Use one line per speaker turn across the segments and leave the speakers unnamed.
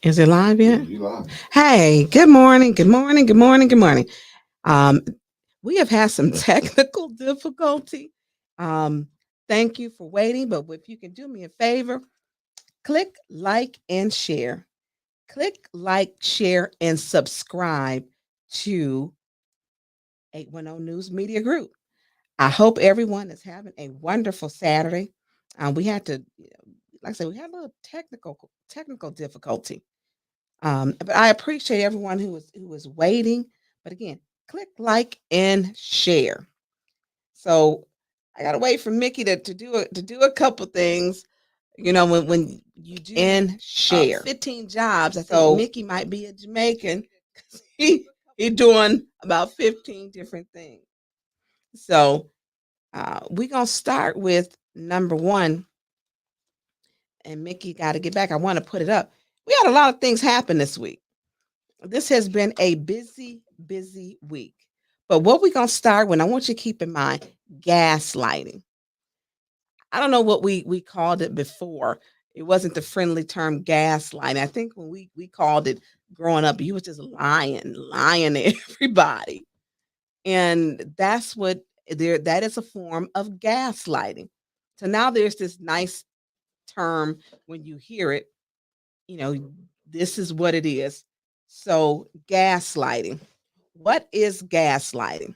Is it live
Yeah,
yet?
you live.
Hey, good morning, good morning, good morning, good morning. Um, we have had some technical difficulty. Um, thank you for waiting, but if you can do me a favor, click like and share. Click like, share, and subscribe to 810 News Media Group. I hope everyone is having a wonderful Saturday. We had to, like I said, we had a little technical difficulty. But I appreciate everyone who was waiting. But again, click like and share. So I gotta wait for Mickey to do a couple things. When you do and share 15 jobs, I think Mickey might be a Jamaican. He doing about 15 different things. So we're gonna start with number one. And Mickey got to get back. I want to put it up. We had a lot of things happen this week. This has been a busy, busy week. But what we're going to start with, I want you to keep in mind gaslighting. I don't know what we called it before. It wasn't the friendly term gaslighting. I think when we called it growing up, you was just lying to everybody. And that's what that is a form of gaslighting. So now there's this nice term when you hear it, you know, this is what it is. So, gaslighting. What is gaslighting?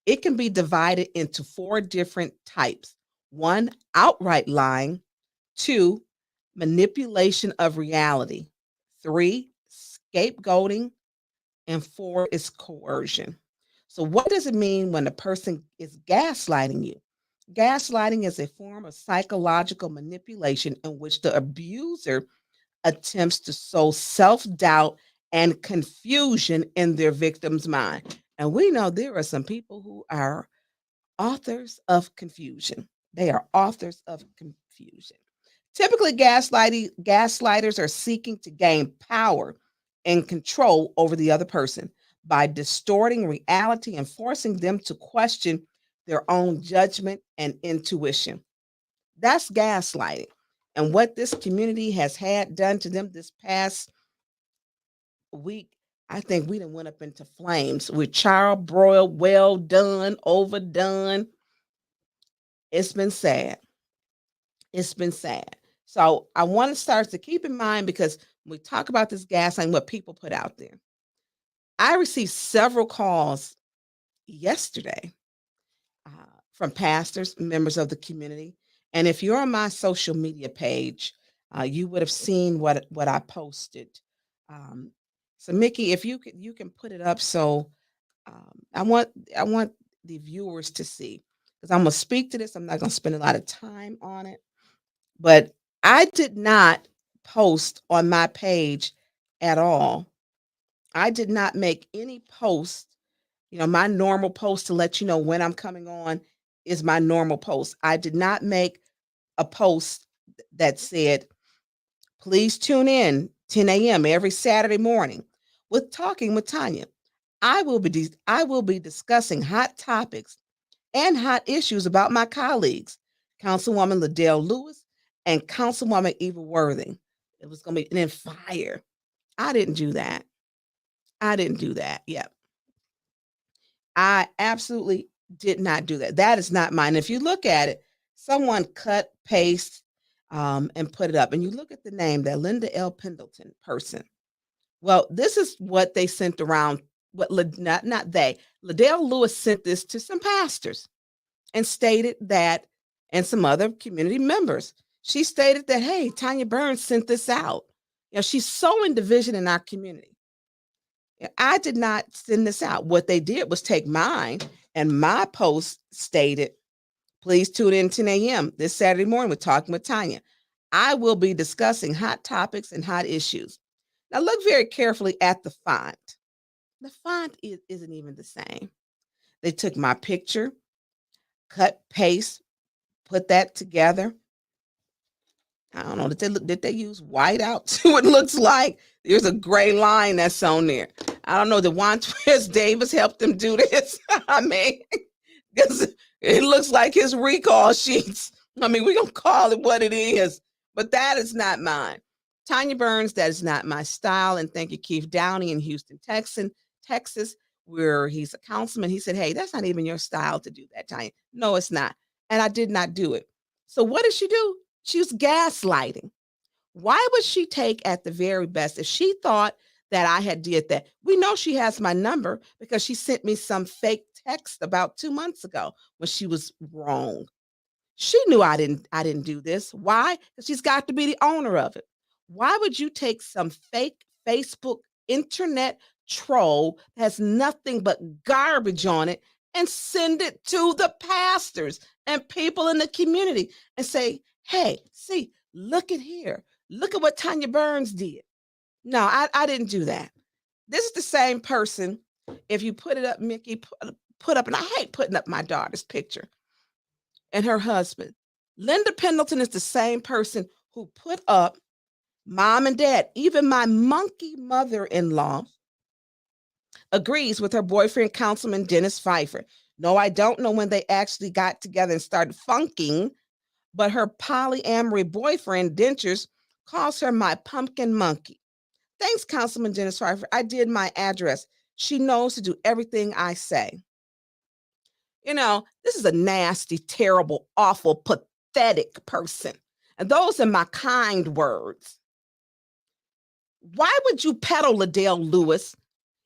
It can be divided into four different types: one, outright lying; two, manipulation of reality; three, scapegoating; and four is coercion. So, what does it mean when a person is gaslighting you? Gaslighting is a form of psychological manipulation in which the abuser attempts to sow self doubt and confusion in their victim's mind. And we know there are some people who are authors of confusion. They are authors of confusion. Typically, gaslighters are seeking to gain power and control over the other person by distorting reality and forcing them to question their own judgment and intuition. That's gaslighting. And what this community has had done to them this past week, I think we done went up into flames with char broiled, well done, overdone. It's been sad. It's been sad. So I want to start to keep in mind, because when we talk about this gaslighting, what people put out there. I received several calls yesterday uh, from pastors, members of the community. And if you're on my social media page, you would have seen what I posted. Um, so Mickey, if you can put it up, so I want the viewers to see, because I'm gonna speak to this. I'm not gonna spend a lot of time on it, but I did not post on my page at all. I did not make any post. My normal post to let you know when I'm coming on is my normal post. I did not make a post that said, please tune in 10 a.m. every Saturday morning with Talking with Tonya. I will be discussing hot topics and hot issues about my colleagues, Councilwoman Liddell Lewis and Councilwoman Eva Worthing. It was going to be an fire. I didn't do that. I didn't do that. Yep. I absolutely did not do that. That is not mine. If you look at it, someone cut, paste, and put it up, and you look at the name, that Linda L. Pendleton person. Well, this is what they sent around. Not they. Liddell Lewis sent this to some pastors and stated that, and some other community members. She stated that, hey, Tonya Burns sent this out. She's sowing division in our community. I did not send this out. What they did was take mine, and my post stated, please tune in 10 a.m. this Saturday morning with Talking with Tonya. I will be discussing hot topics and hot issues. Now, look very carefully at the font. The font isn't even the same. They took my picture, cut, paste, put that together. I don't know. Did they use white out to what it looks like? There's a gray line that's on there. I don't know. Did Juan Davis help them do this? I mean, because it looks like his recall sheets. I mean, we're going to call it what it is, but that is not mine. Tonya Burns, that is not my style. And thank you, Keith Downey in Houston, Texas, where he's a councilman. He said, hey, that's not even your style to do that, Tonya. No, it's not. And I did not do it. So what did she do? She was gaslighting. Why would she take at the very best if she thought that I had did that? We know she has my number because she sent me some fake text about 2 months ago when she was wrong. She knew I didn't do this. Why? Because she's got to be the owner of it. Why would you take some fake Facebook internet troll that has nothing but garbage on it and send it to the pastors and people in the community and say, hey, see, look at here. Look at what Tonya Burns did. No, I didn't do that. This is the same person. If you put it up, Mickey, put up, and I hate putting up my daughter's picture and her husband. Linda Pendleton is the same person who put up mom and dad. Even my monkey mother-in-law agrees with her boyfriend, Councilman Dennis Pfeiffer. No, I don't know when they actually got together and started funking, but her polyamory boyfriend, Dentures, calls her my pumpkin monkey. Thanks, Councilman Dennis Pfeiffer. I did my address. She knows to do everything I say. You know, this is a nasty, terrible, awful, pathetic person. And those are my kind words. Why would you peddle Liddell Lewis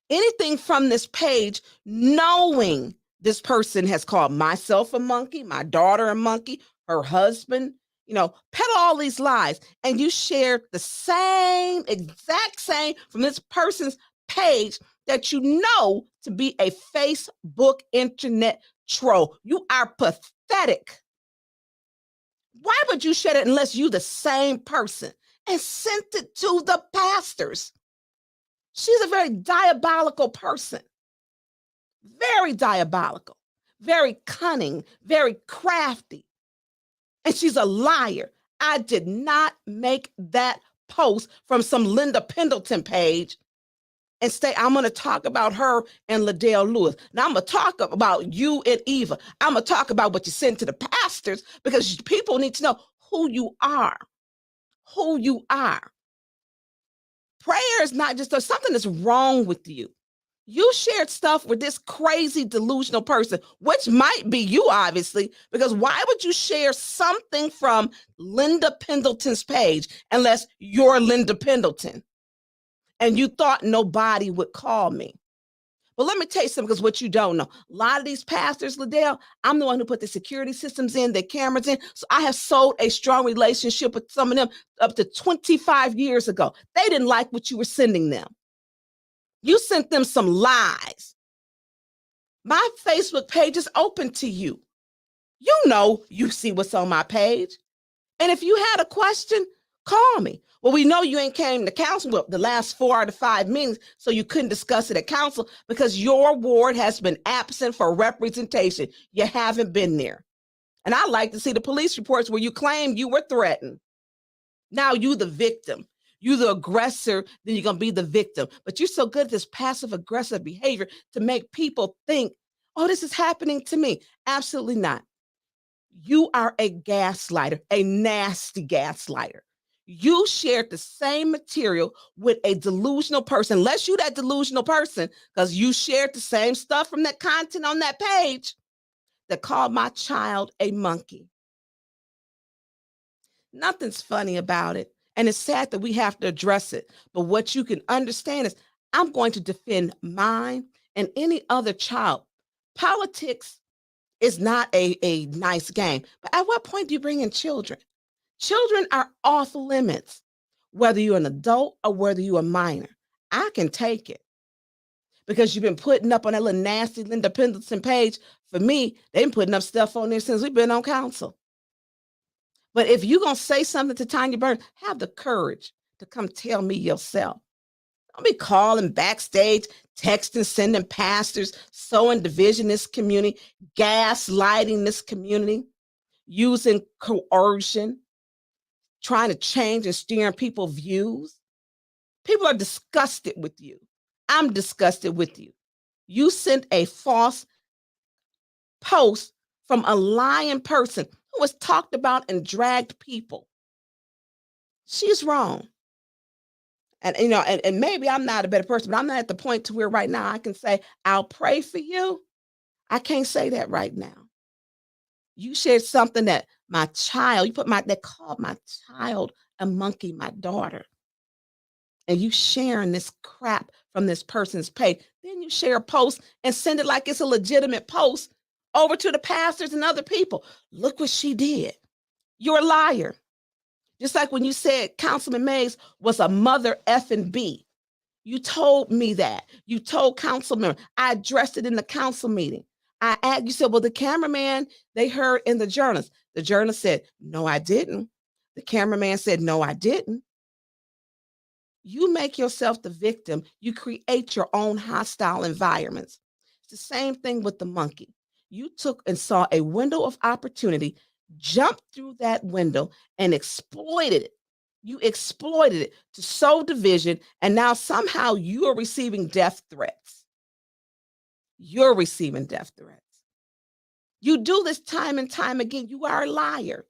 anything from this page knowing this person has called myself a monkey, my daughter a monkey, her husband, peddle all these lies, and you shared the exact same from this person's page that you know to be a Facebook internet troll. You are pathetic. Why would you share it unless you the same person and sent it to the pastors? She's a very diabolical person. Very diabolical, very cunning, very crafty. And she's a liar. I did not make that post from some Linda Pendleton page and say, I'm going to talk about her and Liddell Lewis. Now I'm going to talk about you and Eva. I'm going to talk about what you send to the pastors because people need to know who you are. Who you are. Prayer is not just something that's wrong with you. You shared stuff with this crazy delusional person, which might be you, obviously, because why would you share something from Linda Pendleton's page unless you're Linda Pendleton and you thought nobody would call me? But let me tell you something, because what you don't know, a lot of these pastors, Liddell, I'm the one who put the security systems in, the cameras in. So I have sold a strong relationship with some of them up to 25 years ago. They didn't like what you were sending them. You sent them some lies. My Facebook page is open to you. You know, you see what's on my page. And if you had a question, call me. Well, we know you ain't came to council the last 4 out of 5 meetings, so you couldn't discuss it at council because your ward has been absent for representation. You haven't been there. And I like to see the police reports where you claim you were threatened. Now you the victim. You the aggressor, then you're going to be the victim. But you're so good at this passive aggressive behavior to make people think, oh, this is happening to me. Absolutely not. You are a gaslighter, a nasty gaslighter. You shared the same material with a delusional person, unless you that delusional person, because you shared the same stuff from that content on that page that called my child a monkey. Nothing's funny about it. And it's sad that we have to address it. But what you can understand is I'm going to defend mine and any other child. Politics is not a nice game. But at what point do you bring in children? Children are off limits, whether you're an adult or whether you're a minor. I can take it because you've been putting up on that little nasty Linda Pendleton page. For me, they've been putting up stuff on there since we've been on council. But if you're going to say something to Tonya Burns, have the courage to come tell me yourself. Don't be calling backstage, texting, sending pastors, sowing division in this community, gaslighting this community, using coercion, trying to change and steering people's views. People are disgusted with you. I'm disgusted with you. You sent a false post from a lying person who was talked about and dragged people. She's wrong. And maybe I'm not a better person, but I'm not at the point to where right now I can say, I'll pray for you. I can't say that right now. You shared something that my child, you put my they called my child a monkey, my daughter, and you sharing this crap from this person's page. Then you share a post and send it like it's a legitimate post over to the pastors and other people. Look what she did. You're a liar. Just like when you said Councilman Mays was a mother effing B. You told me that. You told council member. I addressed it in the council meeting. I asked, you said, well, the cameraman, they heard in the journalist. The journalist said, no, I didn't. The cameraman said, no, I didn't. You make yourself the victim. You create your own hostile environments. It's the same thing with the monkey. You took and saw a window of opportunity, jumped through that window and exploited it. You exploited it to sow division, and now somehow you are receiving death threats. You're receiving death threats. You do this time and time again. You are a liar.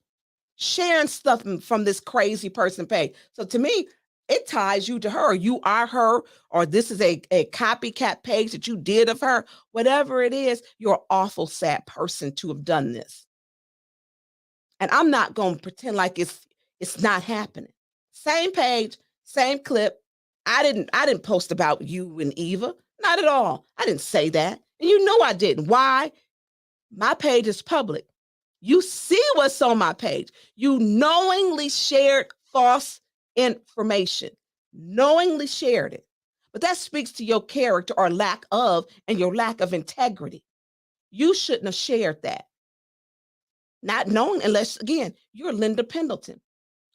Sharing stuff from this crazy person page. So to me, it ties you to her. You are her, or this is a copycat page that you did of her. Whatever it is, you're an awful sad person to have done this. And I'm not going to pretend like it's not happening. Same page, same clip. I didn't post about you and Eva. Not at all. I didn't say that. And you know I didn't. Why? My page is public. You see what's on my page. You knowingly shared false information. Knowingly shared it. But that speaks to your character or lack of, and your lack of integrity. You shouldn't have shared that. Not knowing, unless, again, you're Linda Pendleton,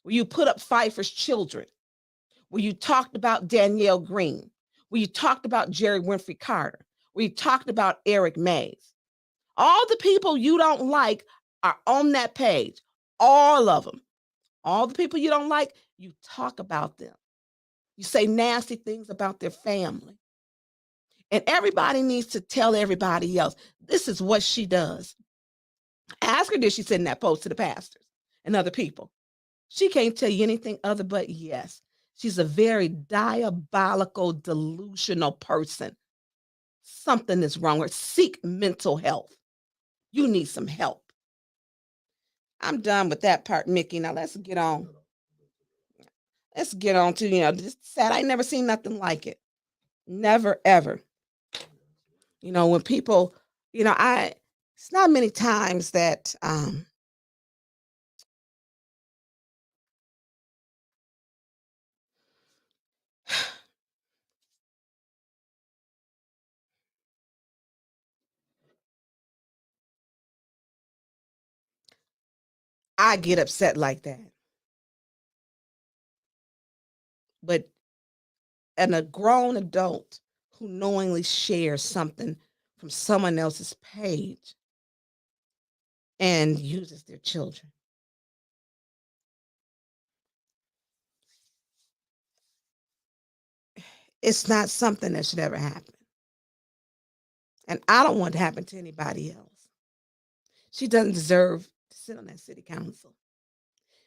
where you put up Pfeiffer's children, where you talked about Danielle Green, where you talked about Jerry Winfrey Carter, where you talked about Eric Mays. All the people you don't like are on that page. All of them. All the people you don't like, you talk about them. You say nasty things about their family. And everybody needs to tell everybody else, this is what she does. Ask her, did she send that post to the pastors and other people? She can't tell you anything other but yes. She's a very diabolical, delusional person. Something is wrong with her. Seek mental health. You need some help. I'm done with that part, Mickey. Now let's get on. Let's get on to, just sad. I never seen nothing like it. Never, ever. When people, it's not many times that I get upset like that. But and a grown adult who knowingly shares something from someone else's page and uses their children. It's not something that should ever happen. And I don't want it to happen to anybody else. She doesn't deserve to sit on that city council.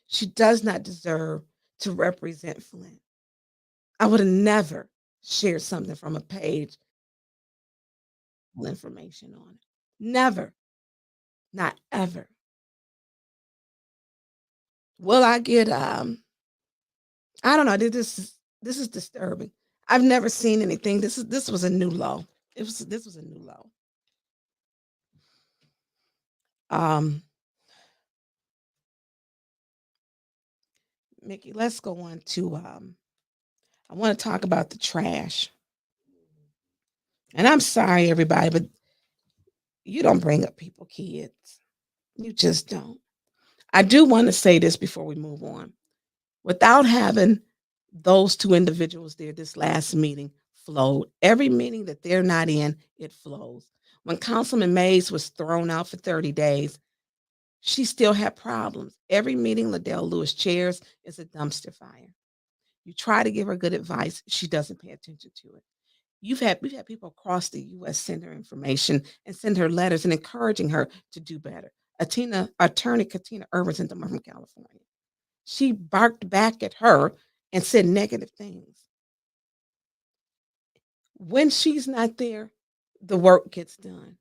She does not deserve to represent Flint. I would have never shared something from a page with information on it. Never. Not ever. Will I get I don't know. This is disturbing. I've never seen anything. This was a new low. This was a new low. Um, Mickey, let's go on to I want to talk about the trash. And I'm sorry, everybody, but you don't bring up people kids. You just don't. I do want to say this before we move on. Without having those two individuals there, this last meeting flowed. Every meeting that they're not in, it flows. When Councilman Mays was thrown out for 30 days, she still had problems. Every meeting Liddell Lewis chairs is a dumpster fire. You try to give her good advice, she doesn't pay attention to it. We've had people across the U.S. send her information and send her letters and encouraging her to do better. Attorney Katina Irvins from California. She barked back at her and said negative things. When she's not there, the work gets done.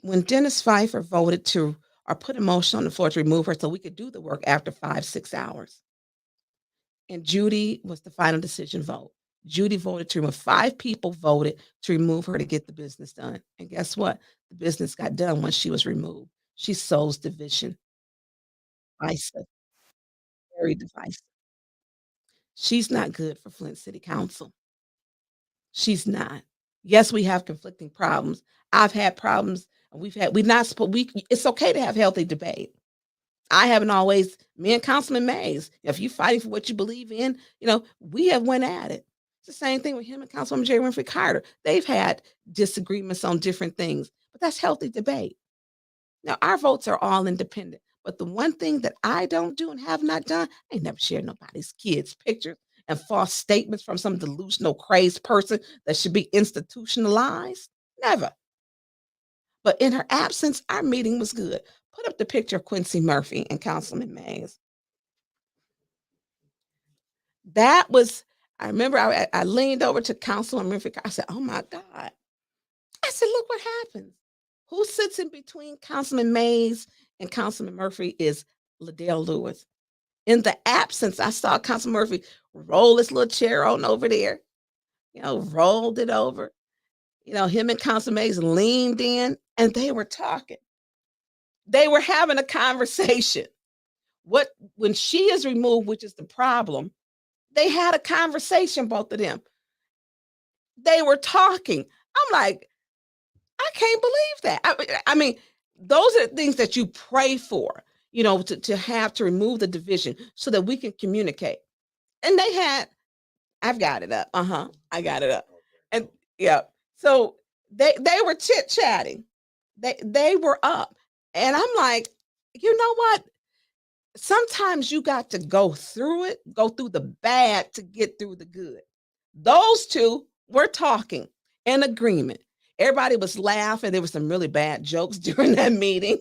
When Dennis Pfeiffer voted to or put a motion on the floor to remove her so we could do the work after 5, 6 hours, and Judy was the final decision vote. Judy voted to remove 5 people voted to remove her to get the business done. And guess what? The business got done once she was removed. She sows division, divisive, very divisive. She's not good for Flint City Council. She's not. Yes, we have conflicting problems. I've had problems. We've not supposed we it's okay to have healthy debate. I haven't always me and Councilman Mays, if you fighting for what you believe in, we have went at it. It's the same thing with him and Councilwoman J. Winfrey Carter. They've had disagreements on different things, but that's healthy debate. Now our votes are all independent. But the one thing that I don't do and have not done, I ain't never shared nobody's kids' pictures and false statements from some delusional, crazed person that should be institutionalized. Never. But in her absence, our meeting was good. Put up the picture of Quincy Murphy and Councilman Mays. That was, I remember I leaned over to Councilman Murphy. I said, oh my God. I said, look what happens. Who sits in between Councilman Mays and Councilman Murphy is Liddell Lewis. In the absence, I saw Councilman Murphy roll his little chair on over there, rolled it over. Him and Councilman Mays leaned in and they were talking. They were having a conversation. When she is removed, which is the problem, they had a conversation, both of them. They were talking. I'm like, I can't believe that. I mean, those are things that you pray for, to have to remove the division so that we can communicate. And they had, I've got it up. I got it up. And yeah. So they were chit-chatting. They were up. And I'm like, you know what? Sometimes you got to go through it, go through the bad to get through the good. Those two were talking in agreement. Everybody was laughing. There were some really bad jokes during that meeting,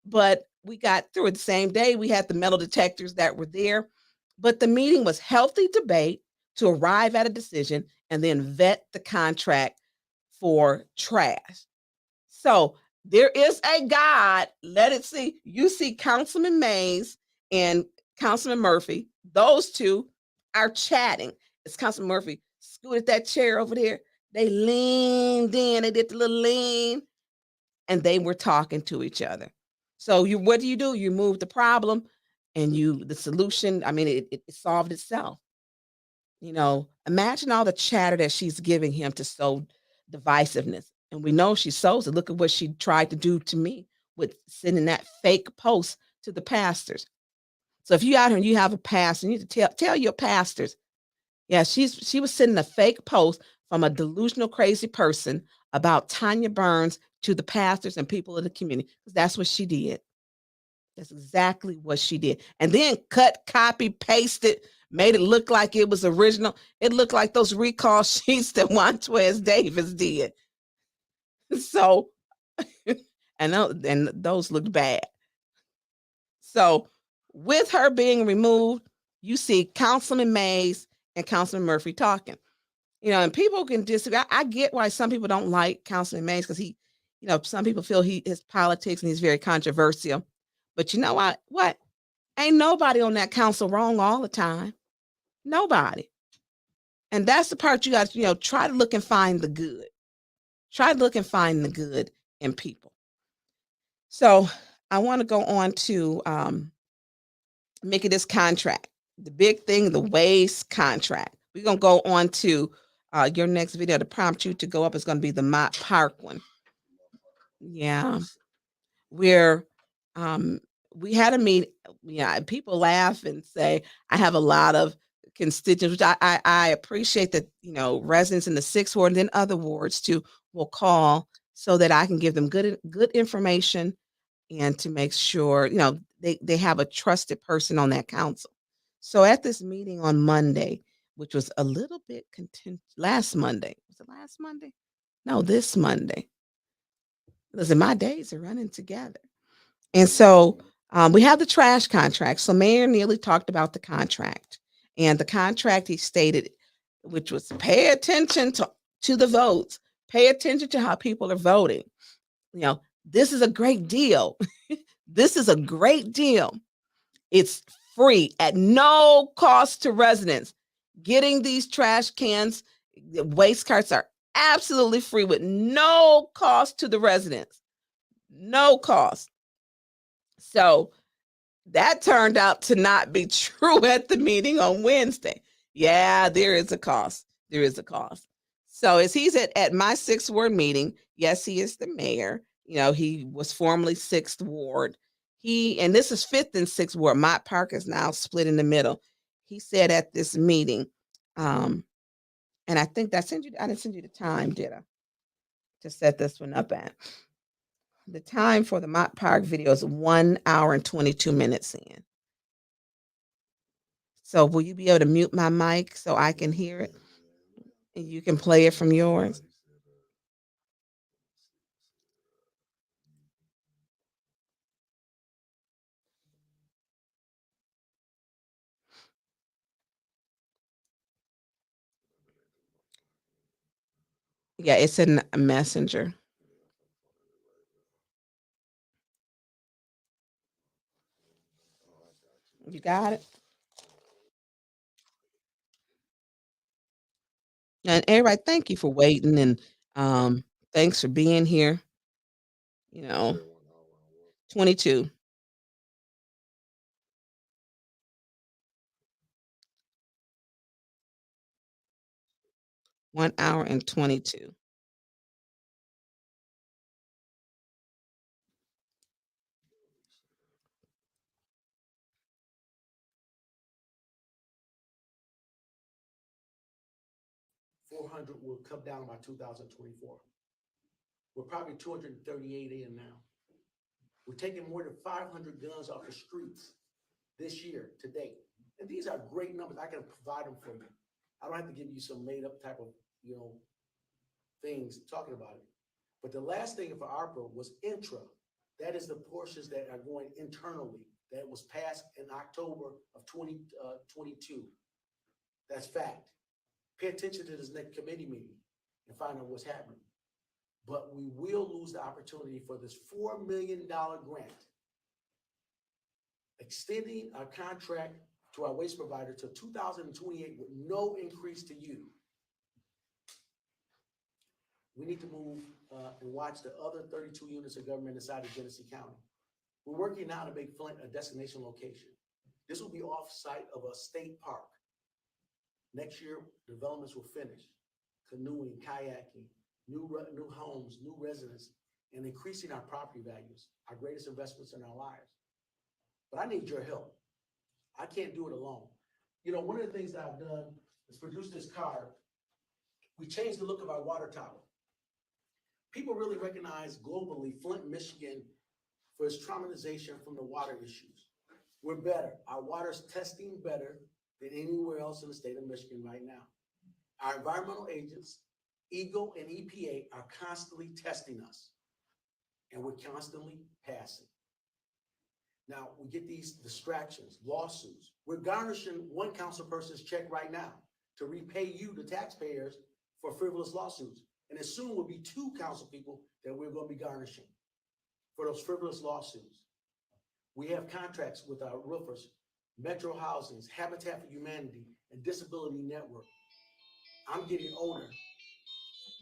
but we got through it the same day. We had the metal detectors that were there, but the meeting was healthy debate to arrive at a decision and then vet the contract for trash. So there is a God. Let it see. You see Councilman Mays and Councilman Murphy. Those two are chatting. As Councilman Murphy scooted that chair over there, they leaned in. They did the little lean, and they were talking to each other. So what do? You move the problem, and the solution. I mean, it solved itself. Imagine all the chatter that she's giving him to sow divisiveness. And we know she sows it. Look at what she tried to do to me with sending that fake post to the pastors. So if you out here and you have a pastor, you need to tell your pastors. Yeah, she was sending a fake post from a delusional, crazy person about Tonya Burns to the pastors and people of the community. Because that's what she did. That's exactly what she did. And then cut, copy, pasted, made it look like it was original. It looked like those recall sheets that Juantez Davis did. So, and those looked bad. So, with her being removed, you see Councilman Mays and Councilman Murphy talking. And people can disagree. I get why some people don't like Councilman Mays because he, some people feel his politics and he's very controversial. But you know what? Ain't nobody on that council wrong all the time. Nobody. And that's the part you got to, try to look and find the good. Try to look and find the good in people. So I want to go on to making this contract. The big thing, the waste contract. We're going to go on to your next video to prompt you to go up. Is going to be the Mott Park one. Yeah. Where we had a meeting. Yeah, people laugh and say, I have a lot of constituents, which I appreciate that, residents in the 6th ward and then other wards too will call so that I can give them good information and to make sure, they have a trusted person on that council. So at this meeting on Monday, which was a little bit last Monday, was it last Monday? No, this Monday. Listen, my days are running together. And so we have the trash contract. So Mayor Neely talked about the contract. And the contract he stated, which was pay attention to to the votes. Pay attention to how people are voting. This is a great deal. This is a great deal. It's free at no cost to residents. Getting these trash cans, the waste carts are absolutely free with no cost to the residents. No cost. So that turned out to not be true at the meeting on Wednesday. Yeah, there is a cost. There is a cost. So as he's at my sixth ward meeting, yes, he is the mayor. He was formerly sixth ward. And this is fifth and sixth ward. Mott Park is now split in the middle. He said at this meeting, and I think I didn't send you the time, did I? To set this one up at. The time for the Mott Park video is 1 hour and 22 minutes in. So will you be able to mute my mic so I can hear it? And you can play it from yours? Yeah, it's in a messenger. You got it? And everybody, thank you for waiting, and thanks for being here. You know, 22, 1 hour and 22.
Will come down by 2024. We're probably 238 in now. We're taking more than 500 guns off the streets this year to date. And these are great numbers. I can provide them for you. I don't have to give you some made up type of, things talking about it. But the last thing for ARPA was intra. That is the portions that are going internally that was passed in October of 2022. That's fact. Pay attention to this next committee meeting and find out what's happening. But we will lose the opportunity for this $4 million grant, extending our contract to our waste provider to 2028 with no increase to you. We need to move and watch the other 32 units of government inside of Genesee County. We're working now to make Flint a destination location. This will be off-site of a state park. Next year, developments will finish. Canoeing, kayaking, new homes, new residents, and increasing our property values, our greatest investments in our lives. But I need your help. I can't do it alone. One of the things that I've done is produce this card. We changed the look of our water tower. People really recognize globally Flint, Michigan for its traumatization from the water issues. We're better. Our water's testing better than anywhere else in the state of Michigan right now. Our environmental agents, EGLE and EPA, are constantly testing us, and we're constantly passing. Now, we get these distractions, lawsuits. We're garnishing one council person's check right now to repay you, the taxpayers, for frivolous lawsuits. And it soon will be 2 council people that we're going to be garnishing for those frivolous lawsuits. We have contracts with our roofers, Metro Housings, Habitat for Humanity, and Disability Network. I'm getting older.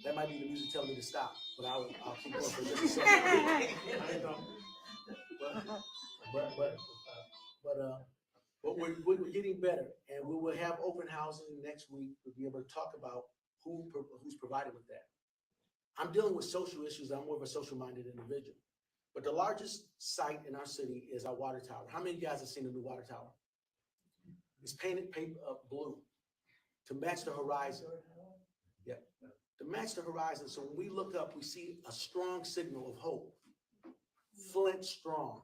That might be the music telling me to stop, but I'll keep going for just a second. But we're getting better, and we will have open housing next week. We'll be able to talk about who's provided with that. I'm dealing with social issues. I'm more of a social-minded individual. But the largest site in our city is our water tower. How many of you guys have seen the new water tower? It's painted blue to match the horizon. Yeah, to match the horizon. So when we look up, we see a strong signal of hope. Flint strong.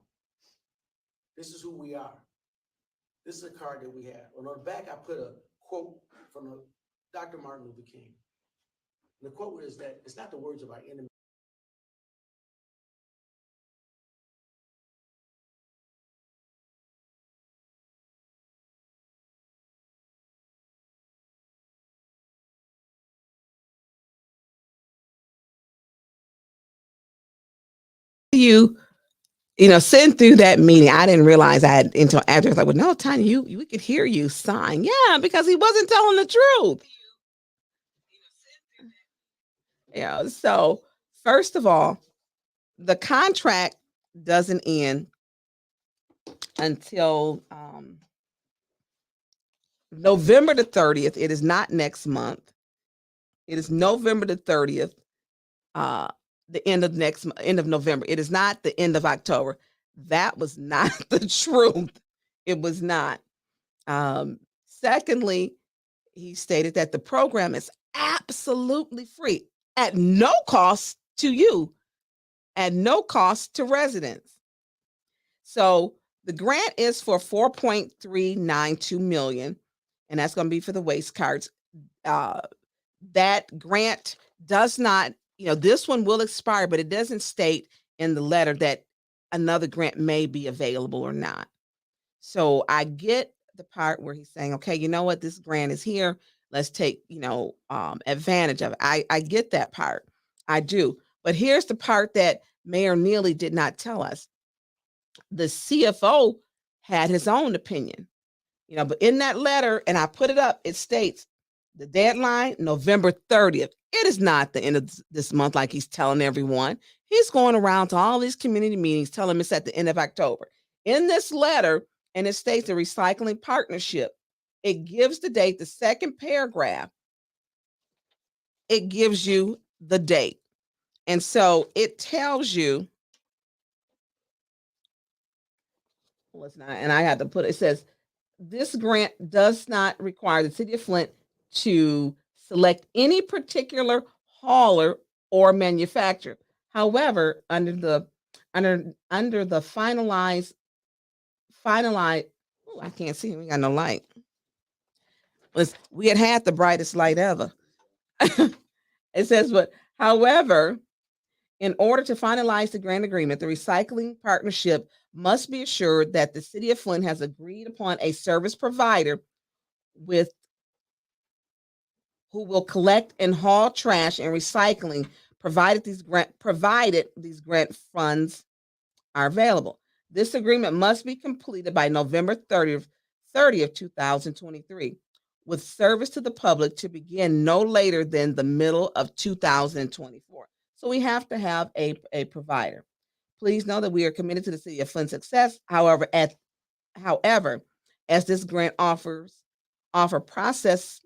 This is who we are. This is a card that we have. On the back, I put a quote from Dr. Martin Luther King. And the quote is that it's not the words of our enemy.
you, sitting through that meeting, I didn't realize I had until after. I was like, well, no, Tanya, we could hear you sign. Yeah, because he wasn't telling the truth. So first of all, the contract doesn't end until November the 30th. It is not next month. It is November the 30th. Uh, the end of November. It is not the end of October. That was not the truth. It was not. Secondly, he stated that the program is absolutely free at no cost to you, at no cost to residents. So the grant is for 4.392 million, and that's going to be for the waste cards. That grant does not, this one will expire, but it doesn't state in the letter that another grant may be available or not. So I get the part where he's saying, okay, you know what, this grant is here. Let's take, advantage of it. I get that part. I do. But here's the part that Mayor Neely did not tell us. The CFO had his own opinion, but in that letter, and I put it up, it states the deadline, November 30th. It is not the end of this month like he's telling everyone. He's going around to all these community meetings telling them it's at the end of October. In this letter, and it states the recycling partnership, it gives the date, the second paragraph, it gives you the date. And so it tells you, well, it's not, and I had to put it says, this grant does not require the city of Flint to select any particular hauler or manufacturer. However, under the finalized, oh, I can't see. We got no light. We had the brightest light ever. It says, but however, in order to finalize the grant agreement, the recycling partnership must be assured that the city of Flint has agreed upon a service provider with who will collect and haul trash and recycling, provided these grant funds are available. This agreement must be completed by November 30th, 2023, with service to the public to begin no later than the middle of 2024. So we have to have a provider. Please know that we are committed to the city of Flint's success. However, as this grant offer process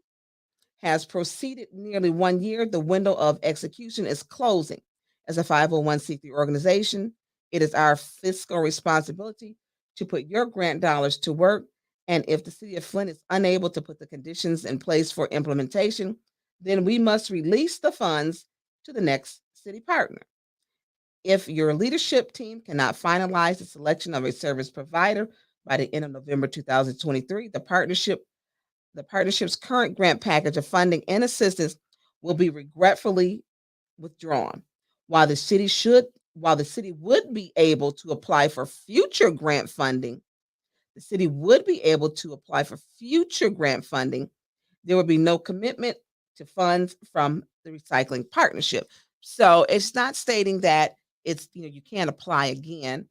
has proceeded nearly 1 year, the window of execution is closing. As a 501c3 organization, it is our fiscal responsibility to put your grant dollars to work. And if the city of Flint is unable to put the conditions in place for implementation, then we must release the funds to the next city partner. If your leadership team cannot finalize the selection of a service provider by the end of November 2023, the partnership's current grant package of funding and assistance will be regretfully withdrawn. While the city would be able to apply for future grant funding, there would be no commitment to funds from the recycling partnership. So it's not stating that it's, you can't apply again.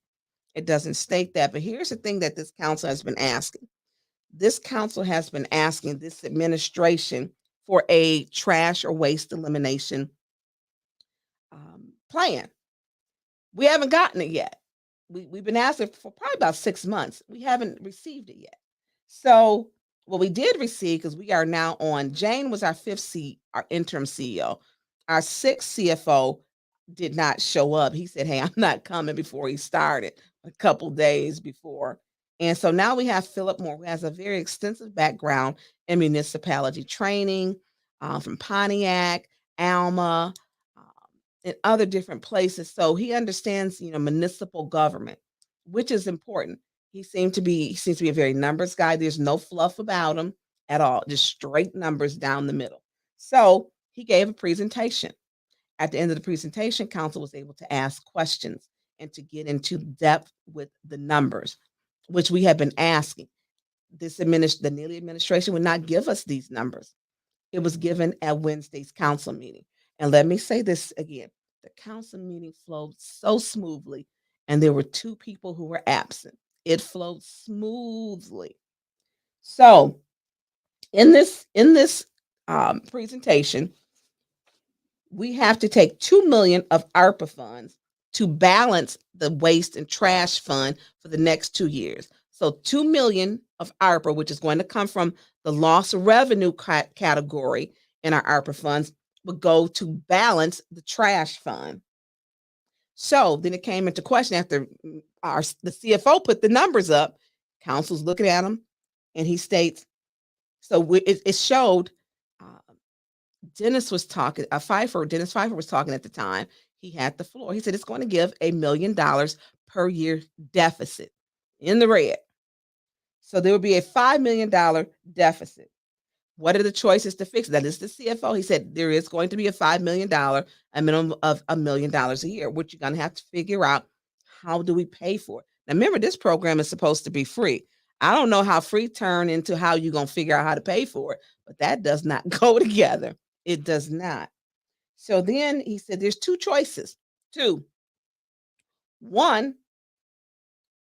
It doesn't state that. But here's the thing that this council has been asking. This council has been asking this administration for a trash or waste elimination plan. We haven't gotten it yet. We've been asking for probably about 6 months. We haven't received it yet. So what we did receive, because we are now on, Jane was our our interim CEO. Our sixth CFO did not show up. He said, hey, I'm not coming before he started a couple days before. And so now we have Philip Moore, who has a very extensive background in municipality training from Pontiac, Alma, and other different places. So he understands, municipal government, which is important. He seems to be a very numbers guy. There's no fluff about him at all, just straight numbers down the middle. So he gave a presentation. At the end of the presentation, council was able to ask questions and to get into depth with the numbers, which we have been asking. The Neely administration would not give us these numbers. It was given at Wednesday's council meeting. And let me say this again. the council meeting flowed so smoothly, and there were 2 people who were absent. It flowed smoothly. So, in this presentation, we have to take 2 million of ARPA funds to balance the waste and trash fund for the next 2 years. So 2 million of ARPA, which is going to come from the lost revenue category in our ARPA funds, would go to balance the trash fund. So then it came into question after the CFO put the numbers up. Council's looking at them, and he states, it showed Dennis Pfeiffer was talking at the time. He had the floor. He said it's going to give $1 million per year deficit in the red. So there will be a $5 million deficit. What are the choices to fix it? That is the CFO. He said there is going to be a $5 million, a minimum of $1 million a year, which you're going to have to figure out, how do we pay for it? Now, remember, this program is supposed to be free. I don't know how free turn into how you're going to figure out how to pay for it, but that does not go together. It does not. So then he said there's 2 choices. 2. One,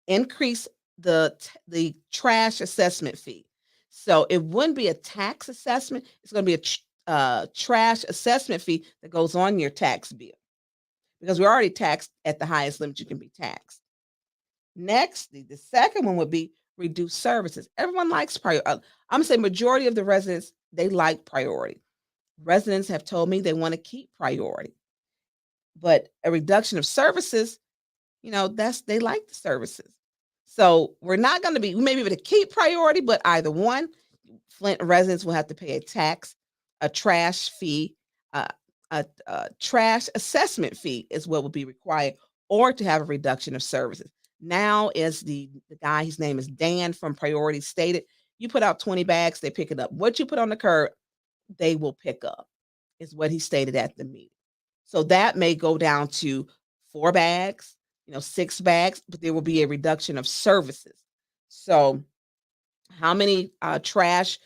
increase the trash assessment fee. So it wouldn't be a tax assessment. It's going to be a trash assessment fee that goes on your tax bill, because we're already taxed at the highest limit you can be taxed. Next, the second one would be reduced services. Everyone likes priority. I'm going to say majority of the residents, they like priority. Residents have told me they want to keep priority, but a reduction of services, they like the services. So we may be able to keep priority, but either one, Flint residents will have to pay a tax, a trash fee, a trash assessment fee is what will be required, or to have a reduction of services. Now, as the guy, his name is Dan from Priority, stated, you put out 20 bags, they pick it up. What you put on the curb, they will pick up, is what he stated at the meeting. So that may go down to 4 bags, 6 bags, but there will be a reduction of services. So how many trash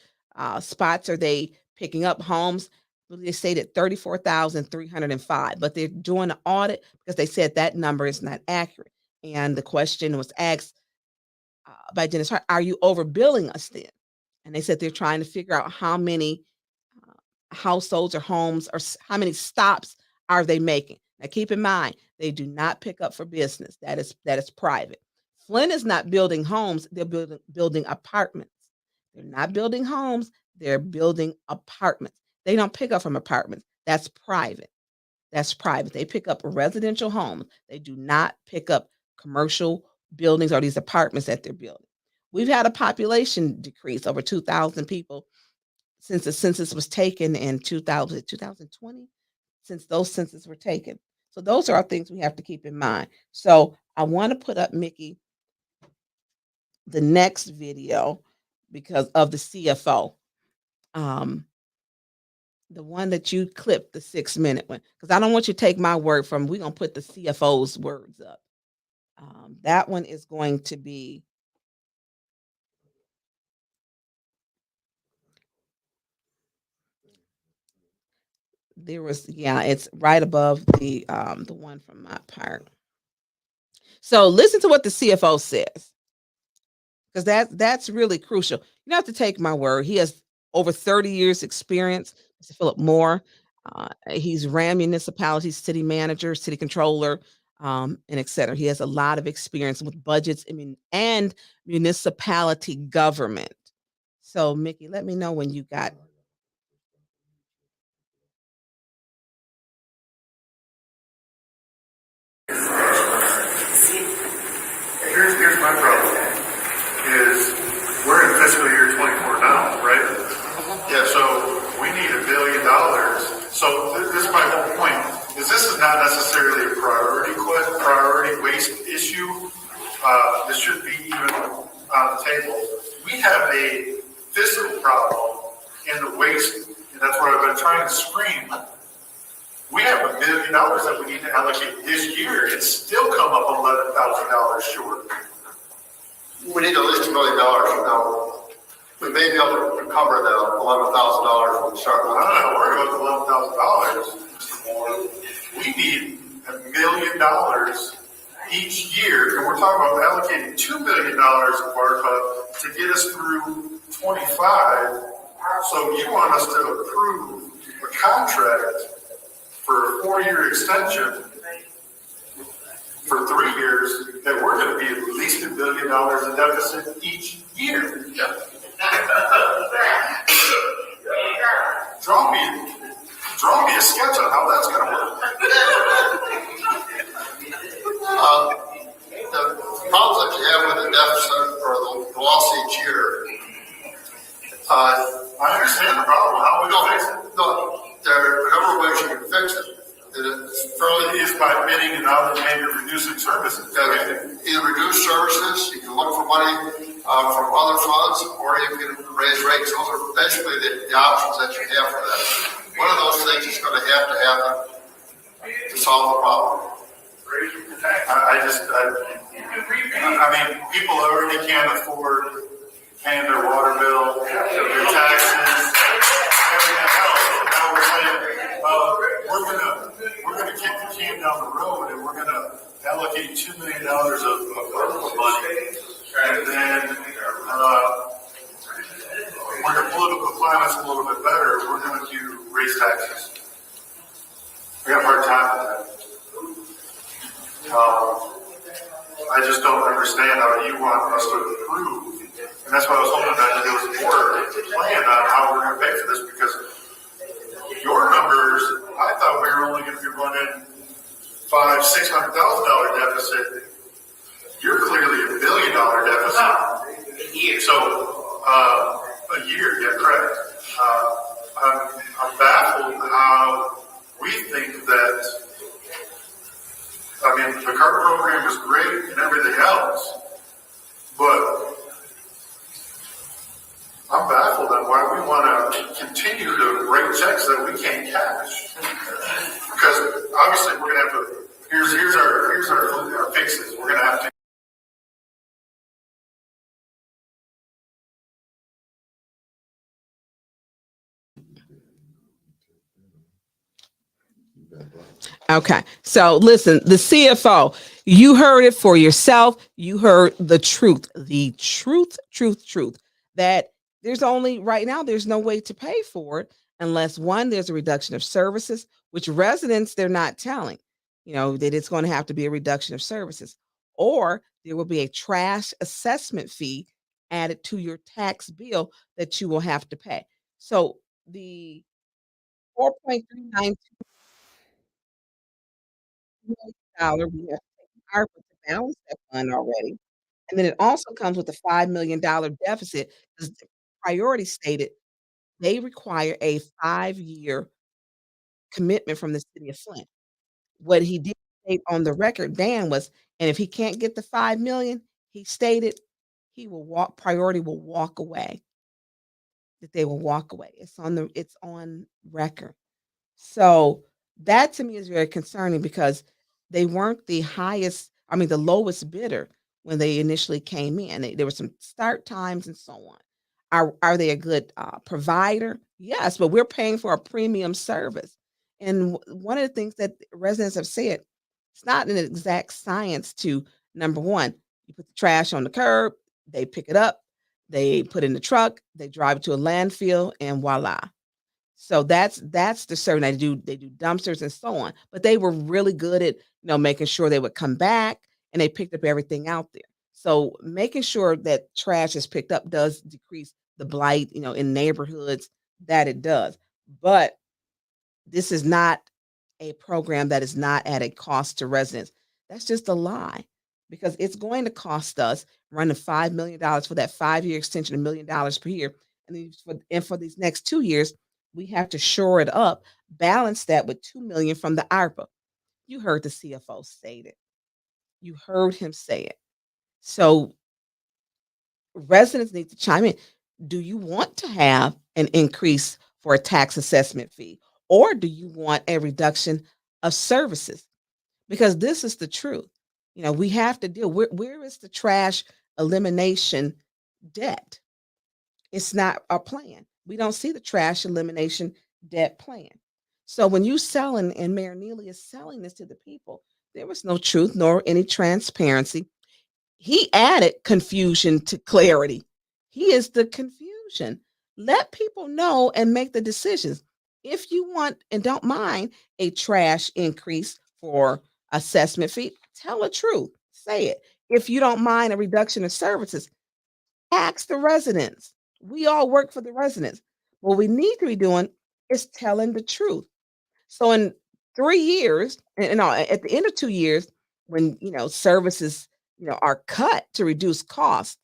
spots are they picking up? Homes, they stated 34,305, but they're doing an audit because they said that number is not accurate. And the question was asked by Dennis Hart, are you overbilling us then? And they said they're trying to figure out how many households or homes, or how many stops are they making. Now, keep in mind, they do not pick up for business. That is private. Flint is not building homes. They're building apartments. They're not building homes. They're building apartments. They don't pick up from apartments. That's private. That's private. They pick up residential homes. They do not pick up commercial buildings or these apartments that they're building. We've had a population decrease over 2,000 people since the census was taken in 2020, since those censuses were taken. So those are things we have to keep in mind. So I want to put up, Mickey, the next video because of the CFO. The one that you clipped, the 6-minute one, because I don't want you to take my word from, we're going to put the CFO's words up. That one is going to be, it's right above the one from my part. So listen to what the CFO says, because that's really crucial. You don't have to take my word. He has over 30 years experience. Mr. Philip Moore. He's ran municipalities, city manager, city controller, and et cetera. He has a lot of experience with budgets and municipality government. So, Mickey, let me know when you got.
Here's my problem, is we're in fiscal year 24 now, right? Yeah, so we need $1 billion. So this is my whole point, is this is not necessarily a priority waste issue. This should be even on the table. We have a fiscal problem in the waste, and that's what I've been trying to scream. We have $1 billion that we need to allocate this year and still come up $11,000 short.
We need at least $1 million. Now, we may be able to recover the $11,000 when we start.
I'm not worried about the $11,000, Mr. Moore. We need $1 million each year, and we're talking about allocating $2 million of ARPA to get us through 25. So you want us to approve a contract for a 4-year extension for 3 years that we're going to be at least $1 billion in deficit each year. Yeah. Draw me a sketch on how that's going to work.
The problems that you have with the deficit or the loss each year,
I understand the problem. How we gonna fix it?
no, there are a number of ways you can fix it. It's fairly
Is by bidding and other maybe reducing services.
either reduce services, you can look for money from other funds, or you can raise rates. Those are basically the options that you have for that. One of those things is going to happen to solve the problem.
I mean, people already can't afford paying their water bill, their taxes, everything else. Now we're saying, we're gonna kick the can down the road and we're gonna allocate $2 million of ARPA money. And then, when the political climate's a little bit better, we're going to raise taxes. We have a hard time with that. I just don't understand how you want us to approve. And that's why I was hoping that there was more plan on how we're going to pay for this, because your numbers, I thought we were only going to be running $500,000-$600,000 deficit. You're clearly $1 billion deficit. A year. So, a year, yeah, correct. I'm baffled how we think that, I mean, the CART program is great and everything else, but I'm baffled on why we want to continue to write checks that we can't cash. Because obviously we're going to have to, here's our fixes. We're going to have to
Okay. So listen, the CFO, you heard it for yourself. You heard the truth, that there's only right now, there's no way to pay for it unless one, there's a reduction of services, which residents, they're not telling, that it's going to have to be a reduction of services, or there will be a trash assessment fee added to your tax bill that you will have to pay. So the 4.39 dollar. We have taken ARPA to balance that fund already. And then it also comes with a $5 million deficit because the priority stated they require a 5-year commitment from the city of Flint. What he did state on the record, Dan, was, and if he can't get the 5 million, he stated he will priority will walk away, that they will walk away. It's on record. So that to me is very concerning because they weren't the lowest bidder when they initially came in. There were some start times and so on. Are they a good provider? Yes, but we're paying for a premium service. And one of the things that residents have said, it's not an exact science to number one, you put the trash on the curb, they pick it up, they put it in the truck, they drive it to a landfill, and voila. So that's the certain they do dumpsters and so on. But they were really good at, making sure they would come back and they picked up everything out there. So making sure that trash is picked up does decrease the blight, in neighborhoods, that it does. But this is not a program that is not at a cost to residents. That's just a lie because it's going to cost us running $5 million for that 5-year extension, $1 million per year. And for these next 2 years, we have to shore it up, balance that with 2 million from the ARPA. You heard the CFO state it. You heard him say it. So residents need to chime in. Do you want to have an increase for a tax assessment fee, or do you want a reduction of services? Because this is the truth. We have to deal. Where is the trash elimination debt? It's not a plan. We don't see the trash elimination debt plan. So when you selling and Mayor Neely is selling this to the people, there was no truth nor any transparency. He added confusion to clarity. He is the confusion. Let people know and make the decisions. If you want and don't mind a trash increase for assessment fee, tell the truth. Say it. If you don't mind a reduction of services, ask the residents. We all work for the residents. What we need to be doing is telling the truth. So in 3 years, and at the end of 2 years, when, services, are cut to reduce costs,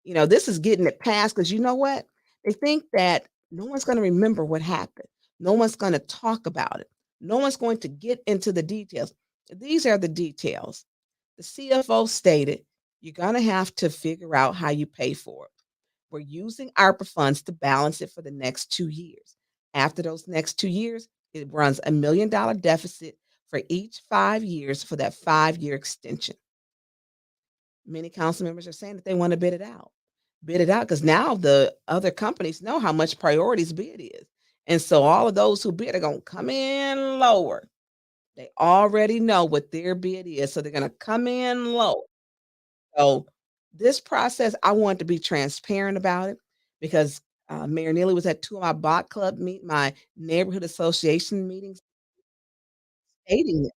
this is getting it passed because you know what? They think that no one's gonna remember what happened. No one's gonna talk about it. No one's going to get into the details. These are the details. The CFO stated, "You're gonna have to figure out how you pay for it. We're using ARPA funds to balance it for the next 2 years. After those next 2 years, it runs $1 million deficit for each 5 years for that 5-year extension." Many council members are saying that they want to bid it out. Bid it out because now the other companies know how much priorities bid is. And so all of those who bid are going to come in lower. They already know what their bid is. So they're going to come in low. So this process, I want to be transparent about it because Mayor Neely was at 2 of my block club my neighborhood association meetings stating it.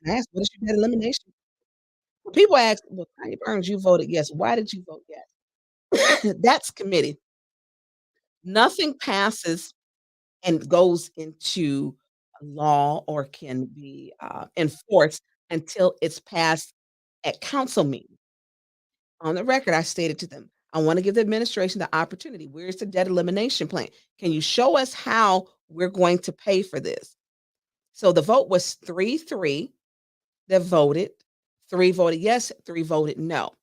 And I asked, what is your debt elimination? Well, people ask, well, Tanya Burns, you voted yes. Why did you vote yes? That's committee. Nothing passes and goes into law or can be enforced until it's passed at council meeting. On the record, I stated to them, I want to give the administration the opportunity. Where's the debt elimination plan? Can you show us how we're going to pay for this? So the vote was 3-3 that voted. 3 voted yes, 3 voted no.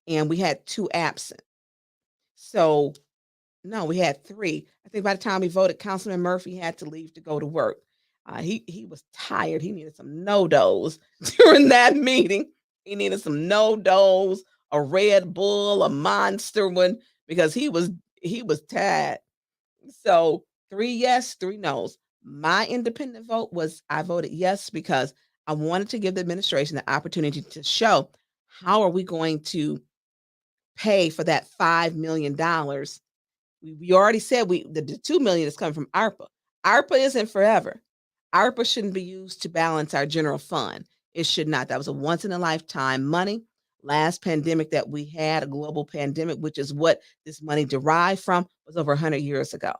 And we had 2 absent. So no, we had 3. I think by the time we voted, Councilman Murphy had to leave to go to work. He was tired. He needed some no-dos during that meeting. He needed some no-dos, a Red Bull, a Monster one, because he was tired. So 3 yes, 3 no's. My independent vote was I voted yes because I wanted to give the administration the opportunity to show how are we going to pay for that $5 million. We already said the 2 million is coming from ARPA. ARPA isn't forever. ARPA shouldn't be used to balance our general fund. It should not. That was a once in a lifetime money. Last pandemic that we had, a global pandemic, which is what this money derived from, was over 100 years ago.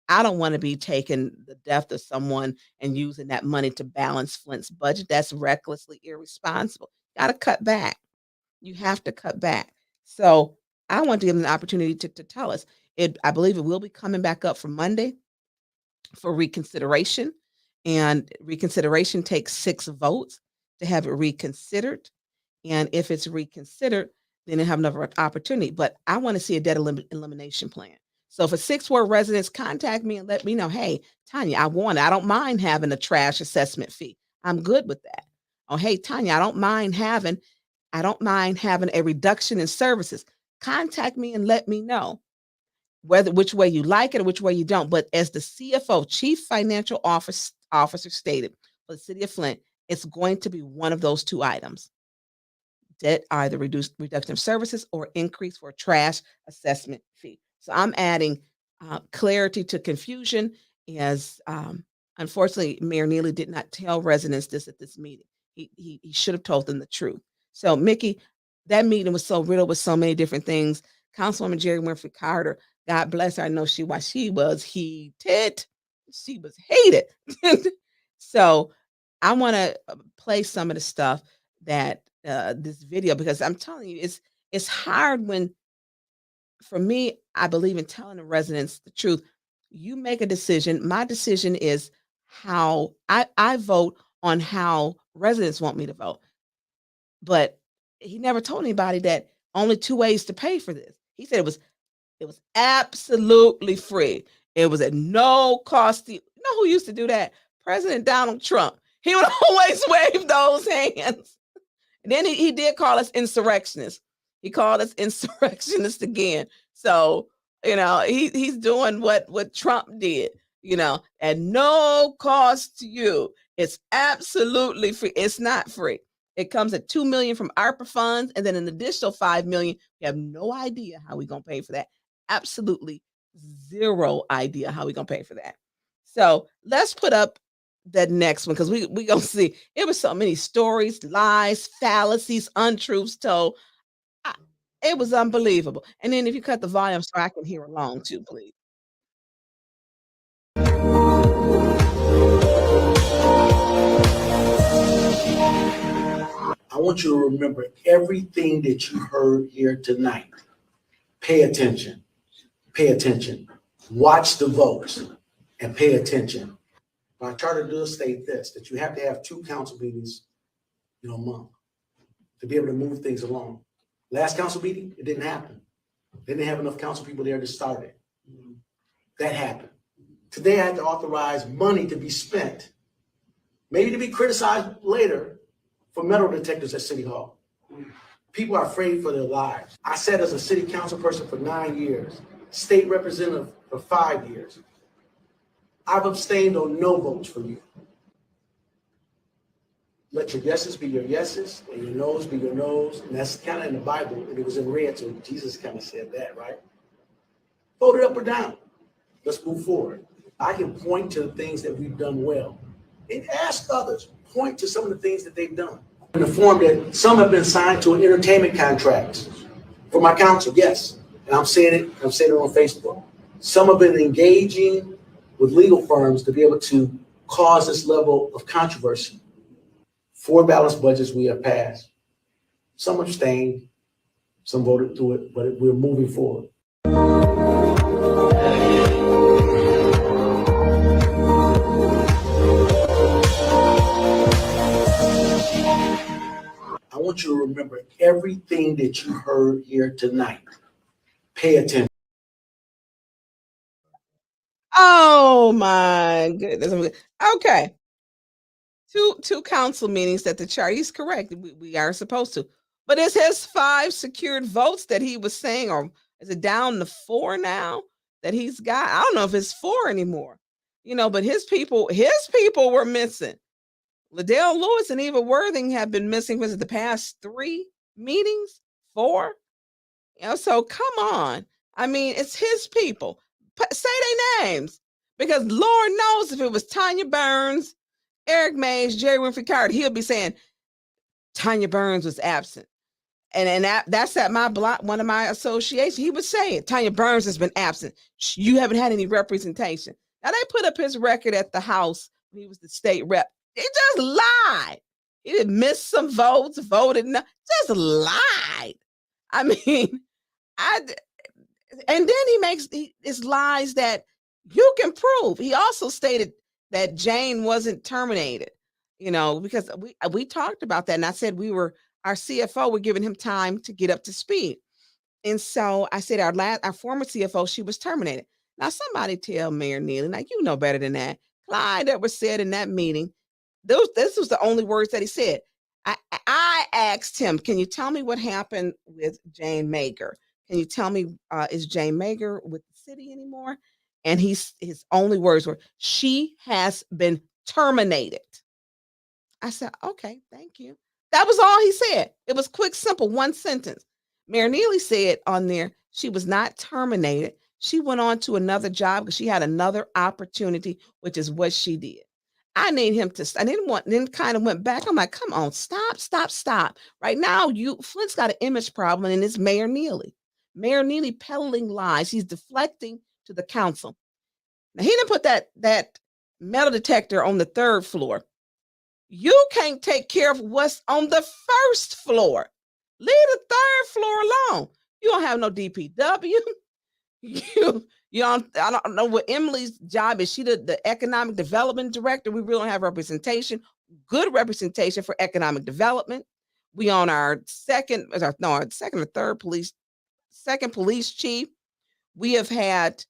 I don't want to be taking the death of someone and using that money to balance Flint's budget. That's recklessly irresponsible. Got to cut back. You have to cut back. So I want to give them the opportunity to tell us. I believe it will be coming back up for Monday for reconsideration. And reconsideration takes 6 votes to have it reconsidered. And if it's reconsidered, then they have another opportunity. But I want to see a debt elimination plan. So for 6 ward residents, contact me and let me know, hey, Tanya, I don't mind having a trash assessment fee. I'm good with that. Oh, hey, Tanya, I don't mind having a reduction in services. Contact me and let me know which way you like it or which way you don't. But as the CFO, Chief Financial Officer stated for the city of Flint, it's going to be one of those 2 items. Debt, either reduction of services or increase for trash assessment fee. So I'm adding clarity to confusion as unfortunately Mayor Neely did not tell residents this at this meeting. He should have told them the truth. So Mickey, that meeting was so riddled with so many different things. Councilwoman Jerry Murphy Carter, God bless her. I know she was heated. She was hated. So I want to play some of the stuff that this video, because I'm telling you, it's hard when, for me, I believe in telling the residents the truth. You make a decision. My decision is how I vote on how residents want me to vote. But he never told anybody that only 2 ways to pay for this. He said it was absolutely free. It was at no cost. You know who used to do that? President Donald Trump. He would always wave those hands. And then he did call us insurrectionists. He called us insurrectionists again. So, he's doing what Trump did. at no cost to you. It's absolutely free. It's not free. It comes at $2 million from ARPA funds, and then an additional $5 million. We have no idea how we're gonna pay for that. Absolutely zero idea how we're gonna pay for that. So let's put up that next one because we gonna see. It was so many stories, lies, fallacies, untruths told. I- It was unbelievable. And then if you cut the volume so I can hear along too, please.
I want you to remember everything that you heard here tonight. Pay attention. Pay attention. Watch the votes and pay attention. Our charter does state this, that you have to have 2 council meetings, a month to be able to move things along. Last council meeting, it didn't happen. They didn't have enough council people there to start it. That happened. Today, I had to authorize money to be spent, maybe to be criticized later, for metal detectors at City Hall. People are afraid for their lives. I sat as a city council person for 9 years, state representative for 5 years. I've abstained on no votes for you. Let your yeses be your yeses and your noes be your noes. And that's kind of in the Bible, and it was in red, so Jesus kind of said that, right? Vote it up or down. Let's move forward. I can point to the things that we've done well. And ask others, point to some of the things that they've done. I'm informed that some have been signed to an entertainment contract for my council, yes. And I'm saying it on Facebook. Some have been engaging with legal firms to be able to cause this level of controversy. 4 balanced budgets we have passed. Some abstained, some voted through it, but we're moving forward. I want you to remember everything that you heard here tonight. Pay attention.
Oh my goodness. Okay. Two council meetings that the chart, he's correct. We are supposed to. But is his 5 secured votes that he was saying, or is it down to 4 now that he's got? I don't know if it's 4 anymore. But his people were missing. Liddell Lewis and Eva Worthing have been missing. Was it the past 3 meetings? 4? So come on. I mean, it's his people. Say their names. Because Lord knows if it was Tonya Burns, Eric Mays, Jerry Winfrey Carter, he'll be saying Tonya Burns was absent. And that's at my block, one of my associations. He would say it. Tonya Burns has been absent. You haven't had any representation. Now they put up his record at the House when he was the state rep. He just lied. He didn't miss some votes, voted no, just lied. I mean, and then he makes his lies that you can prove. He also stated that Jane wasn't terminated, because we talked about that. And I said our CFO, we're giving him time to get up to speed. And so I said our former CFO, she was terminated. Now somebody tell Mayor Neely, now you know better than that. Clyde, that was said in that meeting. This was the only words that he said. I asked him, can you tell me what happened with Jane Mager? Can you tell me, is Jane Mager with the city anymore? And his only words were, she has been terminated. I said, okay, thank you. That was all he said. It was quick, simple, one sentence. Mayor Neely said on there, she was not terminated. She went on to another job because she had another opportunity, which is what she did. I need him to, then kind of went back. I'm like, come on, stop. Right now, Flint's got an image problem, and it's Mayor Neely. Mayor Neely peddling lies. He's deflecting to the council. Now, he didn't put that metal detector on the 3rd floor. You can't take care of what's on the 1st floor. Leave the 3rd floor alone. You don't have no DPW. I don't know what Emily's job is. She the economic development director. We really don't have representation, good representation for economic development. We on our second or third second police chief. We have had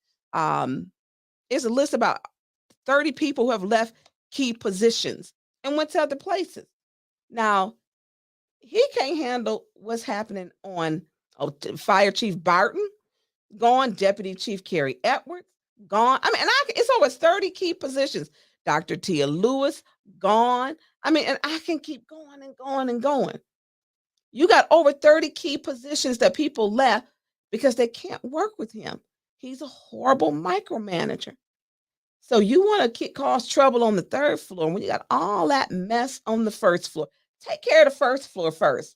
it's a list about 30 people who have left key positions and went to other places. Now, he can't handle what's happening on Fire Chief Barton, gone, Deputy Chief Carrie Edwards, gone. I mean, it's over 30 key positions. Dr. Tia Lewis, gone. I mean, and I can keep going and going and going. You got over 30 key positions that people left because they can't work with him. He's a horrible micromanager. So you want to cause trouble on the third floor when you got all that mess on the first floor. Take care of the first floor first.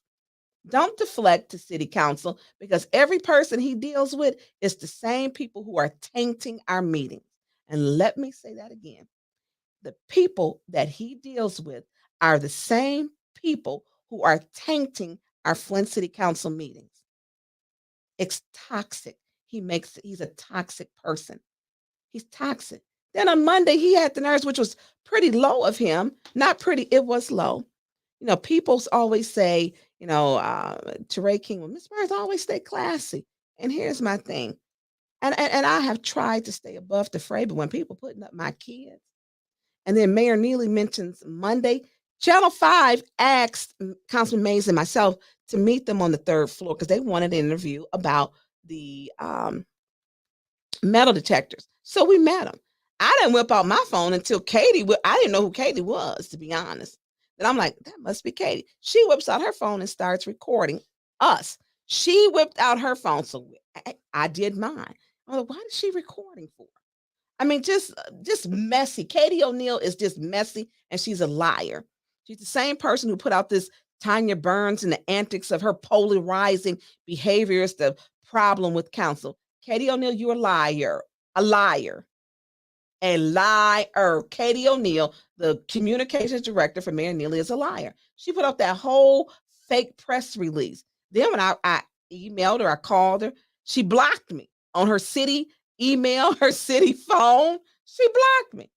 Don't deflect to city council because every person he deals with is the same people who are tainting our meetings. And let me say that again. The people that he deals with are the same people who are tainting our Flint City Council meetings. It's toxic. He's a toxic person. He's toxic. Then on Monday, he had the nerves, which was pretty low of him. Not pretty, it was low. People always say, Teray King, well, Miss Burns always stay classy. And here's my thing. And I have tried to stay above the fray, but when people putting up my kids, and then Mayor Neely mentions Monday, Channel 5 asked Councilman Mays and myself to meet them on the third floor because they wanted an interview about the metal detectors. So we met them. I didn't whip out my phone until Katie. I didn't know who Katie was, to be honest. Then I'm like, that must be Katie. She whips out her phone and starts recording us. She whipped out her phone, so I did mine. I'm like, what is she recording for? I mean, just messy. Katie O'Neill is just messy, and she's a liar. She's the same person who put out this Tonya Burns and the antics of her polarizing behavior is the problem with council. Katie O'Neill, you're a liar. A liar. A liar. Katie O'Neill, the communications director for Mayor Neely, is a liar. She put out that whole fake press release. Then when I emailed her, I called her, she blocked me on her city email, her city phone. She blocked me.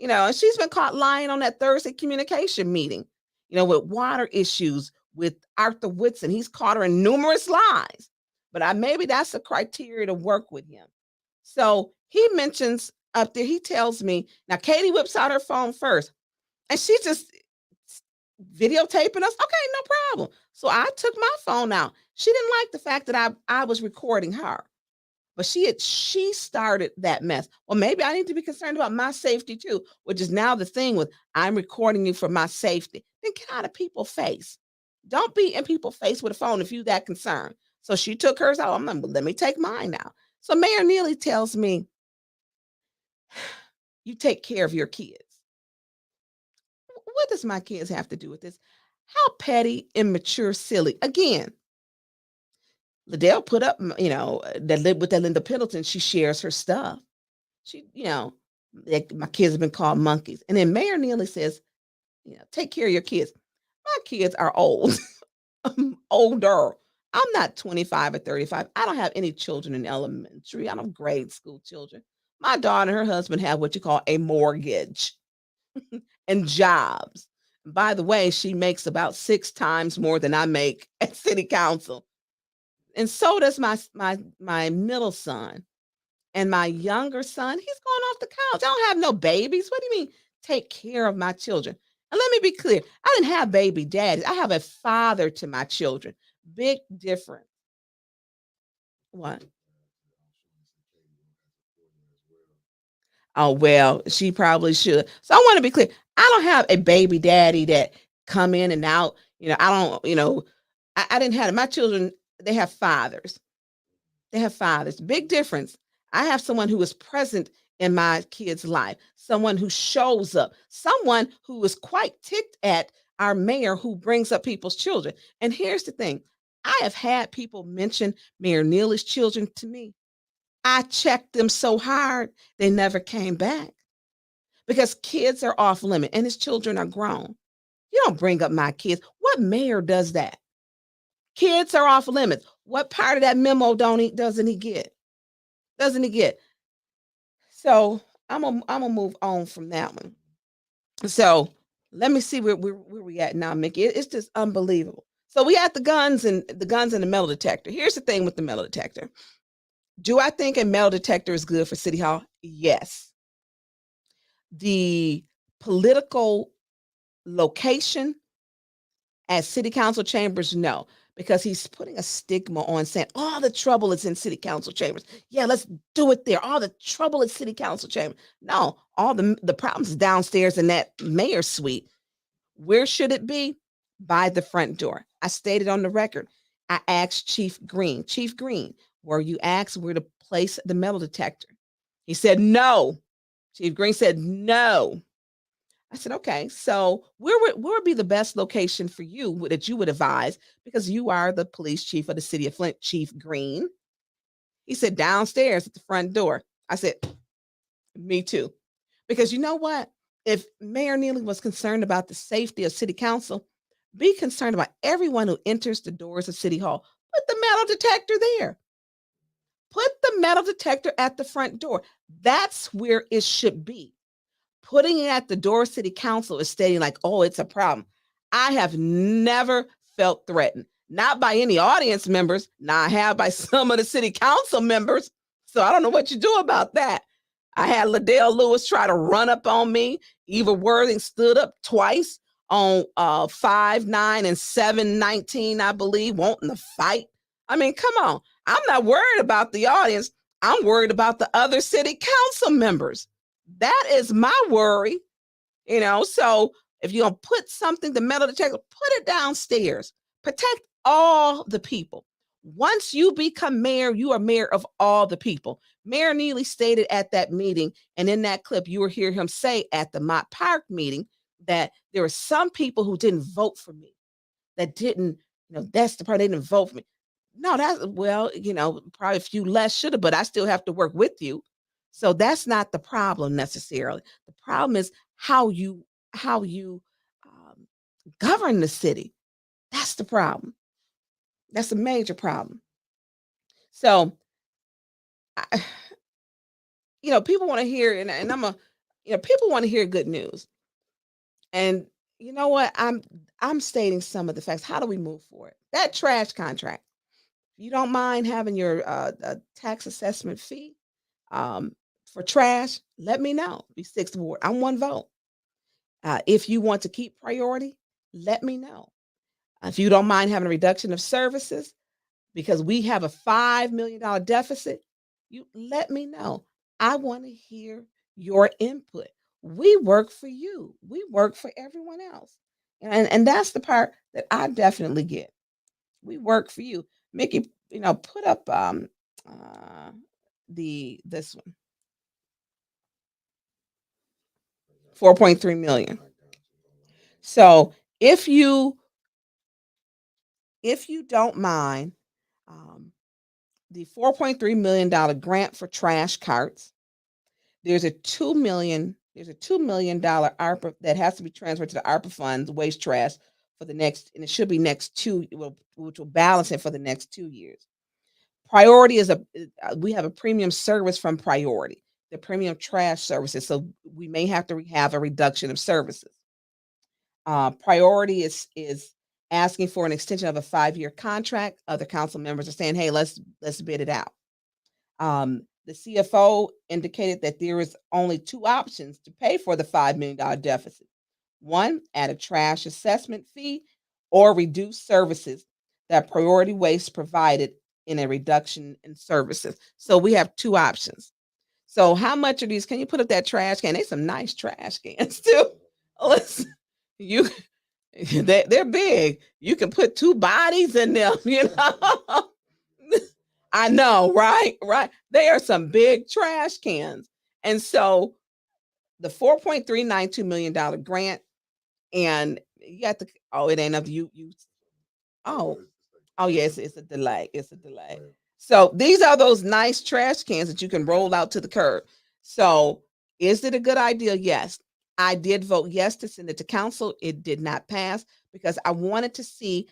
And she's been caught lying on that Thursday communication meeting, with water issues with Arthur Whitson. He's caught her in numerous lies. But maybe that's a criteria to work with him. So he mentions up there, he tells me, now Katie whips out her phone first, and she's just videotaping us. Okay, no problem. So I took my phone out. She didn't like the fact that I was recording her. But she started that mess. Well, maybe I need to be concerned about my safety too, which is now the thing with I'm recording you for my safety. Then get out of people's face. Don't be in people's face with a phone if you're that concerned. So she took hers out. I'm like, well, let me take mine now. So Mayor Neely tells me, you take care of your kids. What does my kids have to do with this? How petty, immature, silly. Again, Liddell put up, that with that Linda Pendleton, she shares her stuff. She, my kids have been called monkeys. And then Mayor Neely says, take care of your kids. My kids are old, older. I'm not 25 or 35. I don't have any children in elementary. I don't have grade school children. My daughter and her husband have what you call a mortgage and jobs. By the way, she makes about 6 times more than I make at city council. And so does my middle son. And my younger son, he's going off the couch. I don't have no babies. What do you mean, take care of my children? And let me be clear, I didn't have baby daddies. I have a father to my children. Big difference. What? Oh, well, she probably should. So I want to be clear. I don't have a baby daddy that come in and out. I don't, I didn't have it. My children, they have fathers. They have fathers. Big difference. I have someone who is present in my kid's life, someone who shows up, someone who is quite ticked at our mayor who brings up people's children. And here's the thing. I have had people mention Mayor Neely's children to me. I checked them so hard, they never came back because kids are off limit and his children are grown. You don't bring up my kids. What mayor does that? Kids are off limits. What part of that memo doesn't he get? Doesn't he get? So I'm gonna move on from that one. So let me see where we at now, Mickey. It's just unbelievable. So we had the guns and the metal detector. Here's the thing with the metal detector. Do I think a metal detector is good for City Hall? Yes. The political location at City Council chambers, no. because he's putting a stigma on saying all the trouble is in city council chambers. Yeah, let's do it there. All the trouble is city council chambers. No, all the problems is downstairs in that mayor's suite. Where should it be? By the front door. I stated on the record. I asked Chief Green, were you asked where to place the metal detector? He said no. Chief Green said no. I said, okay, so where would be the best location for you that you would advise? Because you are the police chief of the city of Flint, Chief Green. He said, downstairs at the front door. I said, me too. Because you know what? If Mayor Neely was concerned about the safety of city council, be concerned about everyone who enters the doors of City Hall. Put the metal detector there. Put the metal detector at the front door. That's where it should be. Putting it at the door of city council is stating like, oh, it's a problem. I have never felt threatened, not by any audience members. Now I have by some of the city council members. So I don't know what you do about that. I had Liddell Lewis try to run up on me. Eva Worthing stood up twice on 5/9 and 7/19, I believe, wanting to fight. I mean, come on. I'm not worried about the audience. I'm worried about the other city council members. That is my worry, So if you're gonna put something, the metal detector, put it downstairs. Protect all the people. Once you become mayor, you are mayor of all the people. Mayor Neely stated at that meeting, and in that clip, you will hear him say at the Mott Park meeting that there are some people who didn't vote for me, that didn't, that's the part they didn't vote for me. No, probably a few less should have, but I still have to work with you. So that's not the problem necessarily. The problem is how you govern the city. That's the problem. That's a major problem. So, I, people want to hear, and people want to hear good news. And you know what? I'm stating some of the facts. How do we move forward? That trash contract. You don't mind having your tax assessment fee for trash? Let me know. Be sixth ward. I'm one vote. If you want to keep priority, let me know. If you don't mind having a reduction of services, because we have a $5 million deficit, you let me know. I want to hear your input. We work for you. We work for everyone else. And that's the part that I definitely get. We work for you. Mickey, put up this one. 4.3 million. So if you don't mind, the $4.3 million grant for trash carts, there's a $2 million ARPA that has to be transferred to the ARPA funds, waste trash, for the next, and it should be which will balance it for the next 2 years. Priority is we have a premium service from Priority, the premium trash services. So we may have to have a reduction of services. Priority is asking for an extension of a 5-year contract. Other council members are saying, hey, let's bid it out. The CFO indicated that there is only 2 options to pay for the $5 million deficit. One, add a trash assessment fee, or reduce services that Priority Waste provided in a reduction in services. So we have 2 options. So how much are these? Can you put up that trash can? They some nice trash cans too. Listen, they're big. You can put 2 bodies in them, I know, right? They are some big trash cans. And so the $4.392 million grant, and you got to, it ain't up to you. Yes, it's a delay. It's a delay. So these are those nice trash cans that you can roll out to the curb. So is it a good idea? Yes. I did vote yes to send it to council. It did not pass because I wanted to see,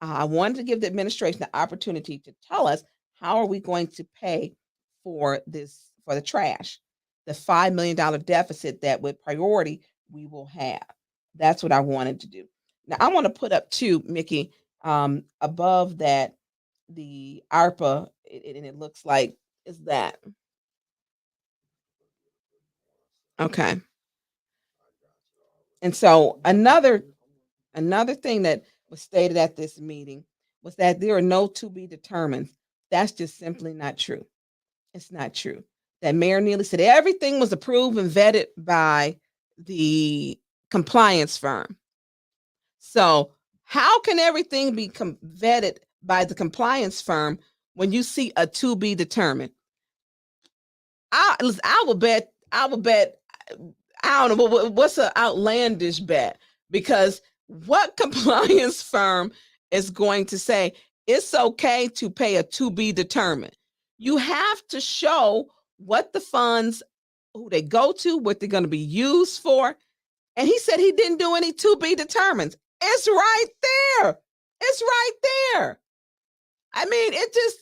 I wanted to give the administration the opportunity to tell us how are we going to pay for this, for the trash, the $5 million deficit that with Priority we will have. That's what I wanted to do. Now I want to put up too, Mickey, above that, the ARPA, and it looks like is that. Okay. And so another thing that was stated at this meeting was that there are no to be determined. That's just simply not true. It's not true. That Mayor Neely said everything was approved and vetted by the compliance firm. So, how can everything be vetted by the compliance firm when you see a to be determined? I will bet. I will bet. I don't know what's an outlandish bet, because what compliance firm is going to say it's okay to pay a to be determined? You have to show what the funds, who they go to, what they're going to be used for. And he said he didn't do any to be determined. It's right there. It's right there. I mean, it just,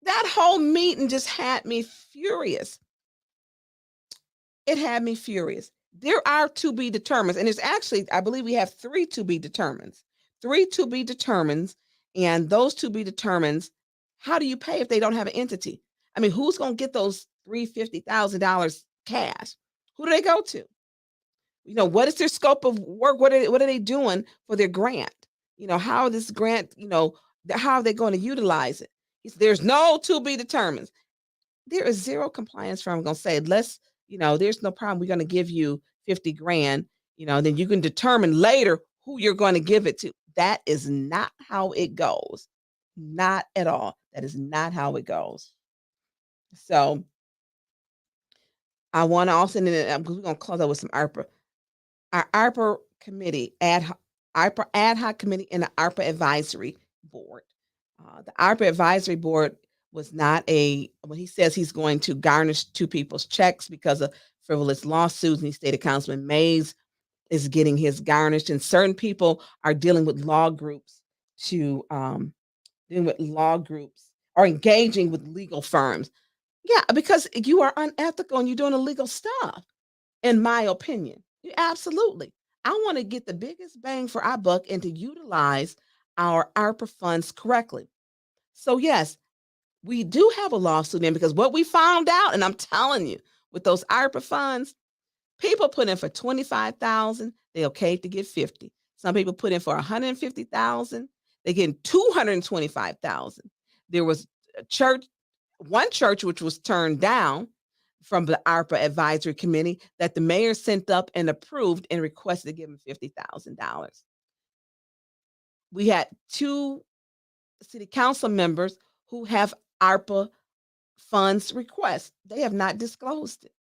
that whole meeting just had me furious. It had me furious. There are to be determined, and it's actually, I believe we have 3 to be determined. 3 to be determined, and those to be determined, how do you pay if they don't have an entity? I mean, who's going to get those $350,000 cash? Who do they go to? You know, what is their scope of work? What are they doing for their grant? You know, how this grant, you know, how are they going to utilize it? There's no to be determined. There is zero compliance firm going to say, let's, you know, there's no problem. We're going to give you 50 grand, you know, then you can determine later who you're going to give it to. That is not how it goes. Not at all. That is not how it goes. So I want to also, because we're going to close out with some ARPA. Our ARPA committee, ARPA ad hoc committee, and the ARPA advisory board. The ARPA advisory board was not when he says he's going to garnish 2 people's checks because of frivolous lawsuits, and he stated Councilman Mays is getting his garnished, and certain people are dealing with law groups or engaging with legal firms. Yeah, because you are unethical and you're doing illegal stuff, in my opinion. Absolutely. I want to get the biggest bang for our buck and to utilize our ARPA funds correctly. So yes, we do have a lawsuit in, because what we found out, and I'm telling you, with those ARPA funds, people put in for 25,000, they okay to get 50. Some people put in for 150,000, they get 225,000. There was one church which was turned down from the ARPA advisory committee, that the mayor sent up and approved and requested to give him $50,000. We had 2 city council members who have ARPA funds requests. They have not disclosed it.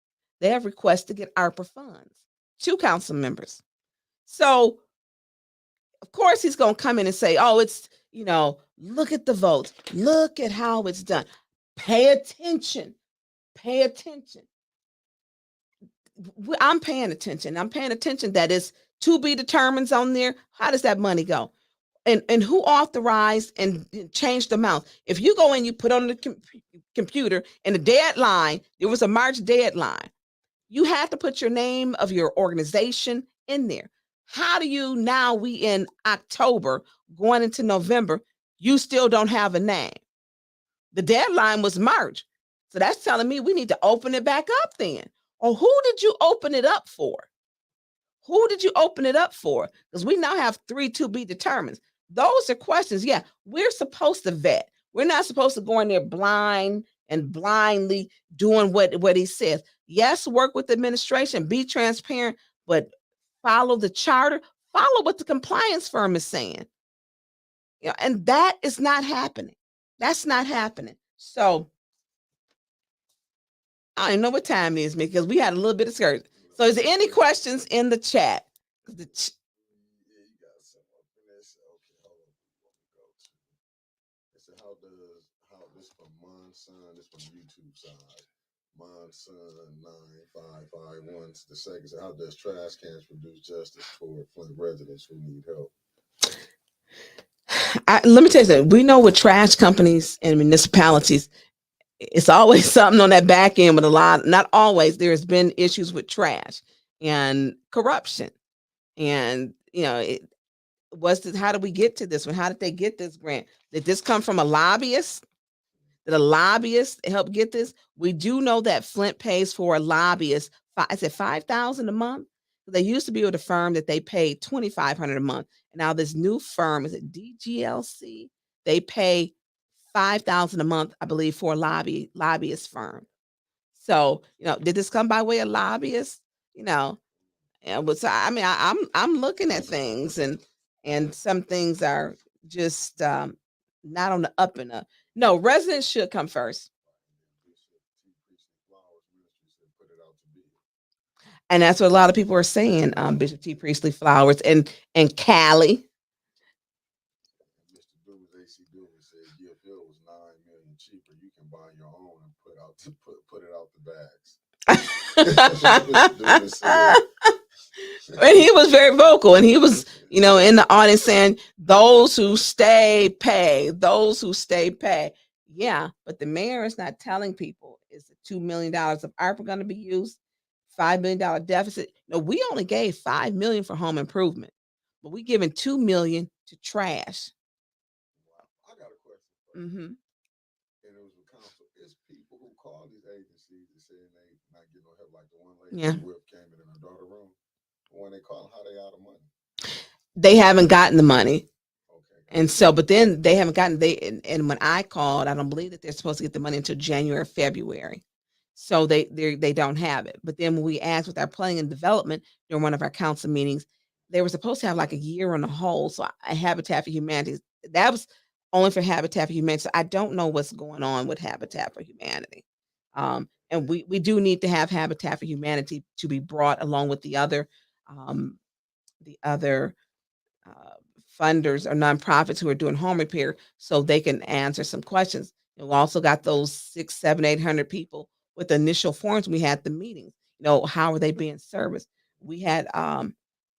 They have requested to get ARPA funds. 2 council members. So, of course, he's going to come in and say, oh, it's, you know, look at the votes. Look at how it's done. Pay attention. Pay attention. I'm paying attention. I'm paying attention that is to be determined on there. How does that money go? And who authorized and changed the amount? If you go in, you put on the computer, and the deadline, there was a March deadline. You had to put your name of your organization in there. How do you now, we in October, going into November, you still don't have a name? The deadline was March. So that's telling me we need to open it back up then. Or who did you open it up for? Who did you open it up for? Because we now have 3 to be determined. Those are questions. Yeah, we're supposed to vet. We're not supposed to go in there blind and blindly doing what he says. Yes, work with the administration, be transparent, but follow the charter, follow what the compliance firm is saying. Yeah, and that is not happening. That's not happening. So I don't know what time it is, because we had a little bit of skirt. So is there any questions in the chat?
How this from Mon Son, this from YouTube side. Mon Son 9551. The second is, how does trash cans produce justice toward Flint residents who need help?
Let me tell you something. We know with trash companies and municipalities, it's always something on that back end with a lot, not always, there's been issues with trash and corruption. And, you know, how did we get to this one? How did they get this grant? Did this come from a lobbyist? Did a lobbyist help get this? We do know that Flint pays for a lobbyist, I said $5,000 a month. They used to be with a firm that they paid $2,500 a month. And now this new firm, is it DGLC? they pay $5,000 a month, I believe, for a lobbyist firm. So, did this come by way of lobbyists? You know, and was I mean, I'm looking at things, and some things are just not on the up and up. No, residents should come first. And that's what a lot of people are saying, Bishop T. Priestley Flowers and Cali.
Mr. Dumas, AC Dumas said, yeah, if it was 9 million cheaper, you can buy your own and put it out the bags. Mr. Dumas said.
And he was very vocal, and he was, in the audience saying, those who stay pay, those who stay pay. Yeah, but the mayor is not telling people, is the $2 million of ARPA going to be used? $5 million deficit. No, we only gave $5 million for home improvement, but we giving $2 million to trash.
I got a question.
Mm-hmm.
And it was a council. It's people who call these agencies and saying they not getting no help, like the one lady
Yeah.
whip came in her daughter room. When they call, how they out of money?
They haven't gotten the money.
Okay.
And so, but then they haven't gotten and when I called, I don't believe that they're supposed to get the money until January, February. So they don't have it. But then when we asked with our planning and development during one of our council meetings, they were supposed to have like a year on the hold. So Habitat for Humanity, that was only for Habitat for Humanity. So I don't know what's going on with Habitat for Humanity. And we do need to have Habitat for Humanity to be brought along with um, the other uh, funders or nonprofits who are doing home repair, so they can answer some questions. And we also got those 6, 7, 800 people with the initial forms. We had the meetings. How are they being serviced? We had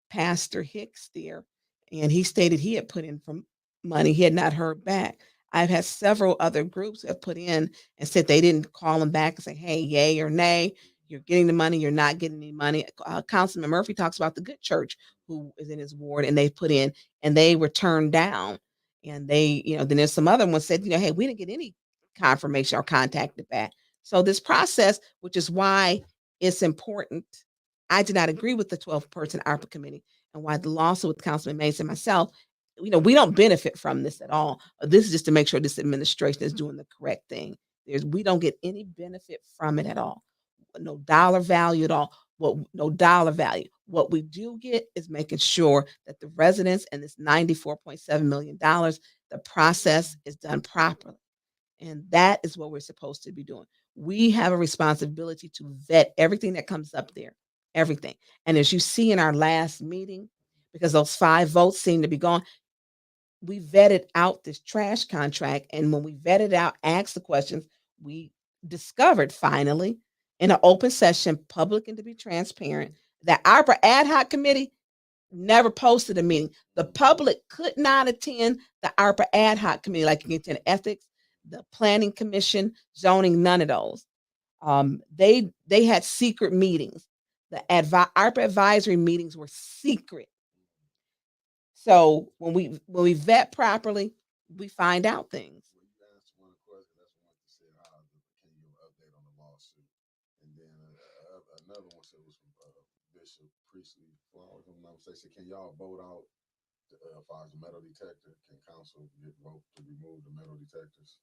Pastor Hicks there, and he stated he had put in for money. He had not heard back. I've had several other groups have put in and said they didn't call him back and say, hey, yay or nay, you're getting the money, you're not getting any money. Councilman Murphy talks about the Good Church who is in his ward, and they put in and they were turned down. And they, then there's some other ones said, hey, we didn't get any confirmation or contacted back. So this process, which is why it's important. I did not agree with the 12-person ARPA committee, and why the lawsuit with Councilman Mason and myself, we don't benefit from this at all. This is just to make sure this administration is doing the correct thing. We don't get any benefit from it at all. No dollar value at all. No dollar value. What we do get is making sure that the residents and this $94.7 million, the process is done properly. And that is what we're supposed to be doing. We have a responsibility to vet everything that comes up there, everything. And as you see in our last meeting, because those 5 votes seem to be gone, we vetted out this trash contract. And when we vetted out, asked the questions, we discovered finally in an open session, public and to be transparent, that ARPA ad hoc committee never posted a meeting. The public could not attend the ARPA ad hoc committee, like you can attend ethics, the planning commission, zoning, none of those. They had secret meetings. The ARPA advisory meetings were secret. So when we vet properly, we find out things.
Well, you asked one question. That's one that said, can you update on the lawsuit? And then another one said was from Bishop Priestley Flowers. I'm not mistaken. Can y'all vote out as far as the metal detector? Can council vote to remove the metal detectors?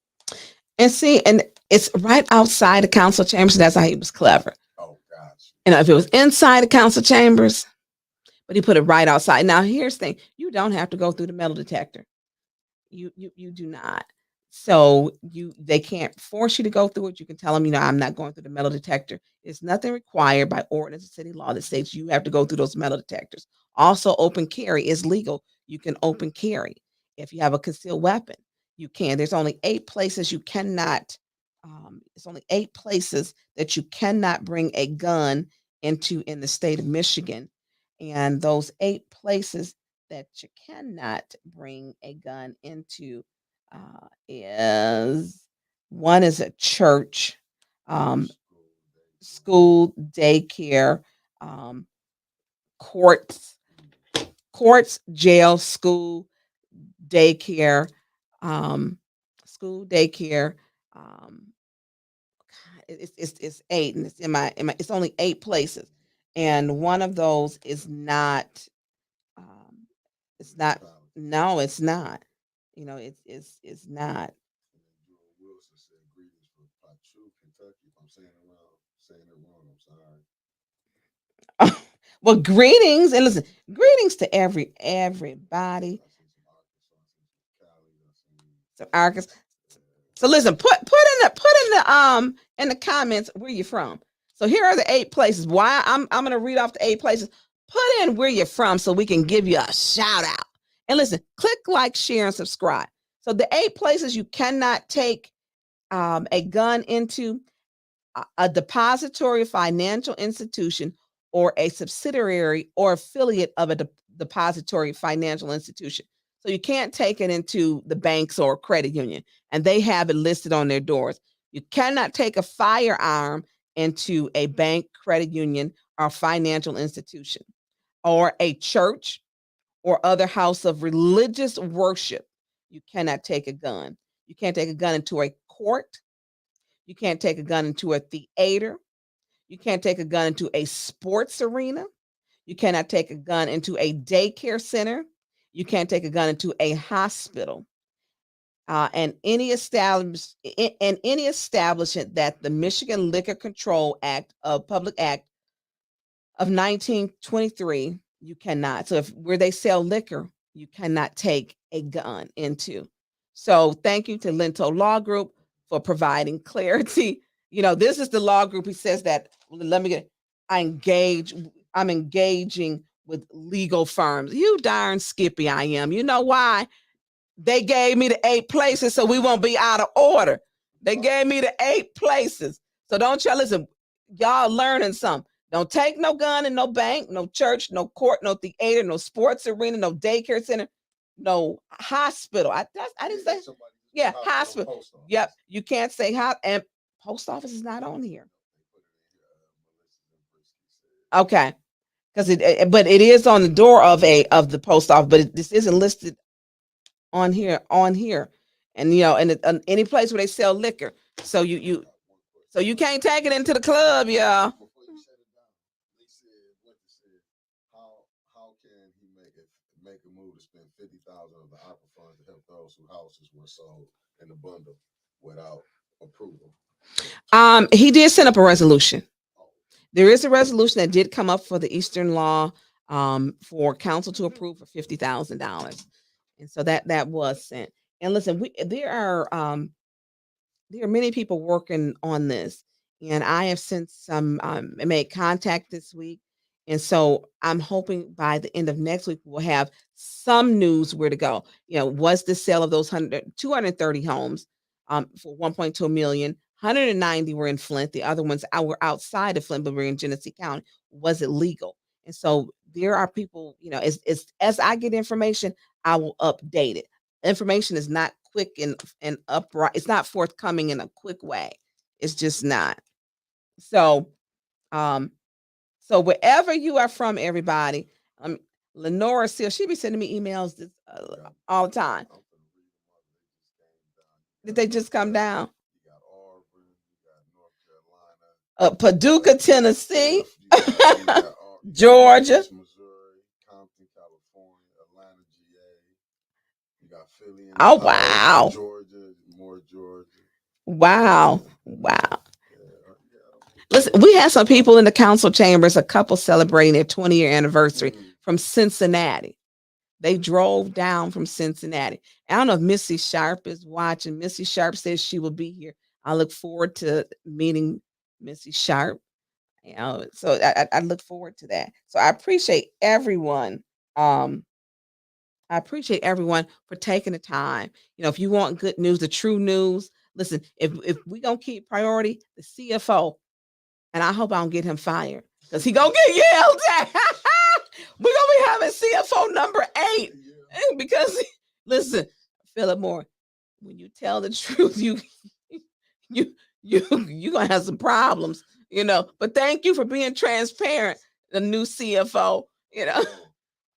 And see, and it's right outside the council chambers. So that's how he was clever.
Oh, gosh.
If it was inside the council chambers, but he put it right outside. Now, here's the thing: you don't have to go through the metal detector. You do not. So they can't force you to go through it. You can tell them, I'm not going through the metal detector. It's nothing required by ordinance or city law that states you have to go through those metal detectors. Also, open carry is legal. You can open carry. If you have a concealed weapon, you can. There's only 8 places you cannot. It's only 8 places that you cannot bring a gun into in the state of Michigan, and those 8 places that you cannot bring a gun into is one is a church, school, daycare, um, courts, jail, school, daycare, school, daycare. It's 8, and it's in my. It's only 8 places, and one of those is not. It's not. No, it's not. it's not.
And then Drew Wilson said greetings from Pachu, Kentucky. If I'm saying it wrong, I'm sorry.
Well, greetings and listen, greetings to everybody.
I seen some Arkansas, I seen some Cali, I seen
So Arkansas.
yeah.
So listen, in the comments where you're from. So here are the 8 places. Why I'm gonna read off the 8 places. Put in where you're from so we can give you a shout out. And listen, click like, share, and subscribe. So the 8 places you cannot take a gun into: a depository financial institution or a subsidiary or affiliate of a depository financial institution. So you can't take it into the banks or credit union, and they have it listed on their doors. You cannot take a firearm into a bank, credit union, or financial institution, or a church or other house of religious worship. You cannot take a gun. You can't take a gun into a court. You can't take a gun into a theater. You can't take a gun into a sports arena. You cannot take a gun into a daycare center. You can't take a gun into a hospital. And any establishment that the Michigan Liquor Control Act of Public Act of 1923, you cannot. So if where they sell liquor, you cannot take a gun into. So thank you to Lento Law Group for providing clarity. This is the law group who says that, let me get, I'm engaging with legal firms. You darn skippy I am. You know why? They gave me the 8 places so we won't be out of order. They gave me the 8 places. So don't y'all listen, y'all learning something. Don't take no gun in no bank, no church, no court, no theater, no sports arena, no daycare center, no hospital. I didn't say, yeah, hospital. Yep, you can't say how, and post office is not on here. Okay, because but it is on the door of the post office, but this isn't listed on here. And any place where they sell liquor, so you can't take it into the club, y'all.
Before you shut it down, they said, how can he make a move to spend 50,000 of the ARPA funds to help those whose houses were sold in the bundle without approval?
He did send up a resolution. There is a resolution that did come up for the Eastern Law for council to approve for $50,000, and so that was sent. And listen, there are many people working on this, and I have sent some made contact this week, and so I'm hoping by the end of next week we'll have some news where to go. Was the sale of those 230 homes for 1.2 million. 190 were in Flint. The other ones were outside of Flint, but were in Genesee County. Was it legal? And so there are people, as I get information, I will update it. Information is not quick and upright. It's not forthcoming in a quick way. It's just not. So, so wherever you are from, everybody, Lenora Seal, she be sending me emails all the time. Did they just come down?
You got Auburn, you got North Carolina,
Paducah, Tennessee,
you got
Georgia,
Missouri, Compton, California, Atlanta, GA. You got Philly.
Oh, wow.
Georgia, more Georgia.
Wow.
Yeah.
Listen, we had some people in the council chambers, a couple celebrating their 20-year anniversary from Cincinnati. They drove down from Cincinnati. I don't know if Missy Sharp is watching. Missy Sharp says she will be here. I look forward to meeting Missy Sharp. So I look forward to that. So I appreciate everyone. I appreciate everyone for taking the time. If you want good news, the true news, listen, if we gonna keep priority, the CFO, and I hope I don't get him fired because he gonna get yelled at. We're gonna be having CFO number 8 because listen, Philip Moore, when you tell the truth, you gonna have some problems, But thank you for being transparent. The new CFO,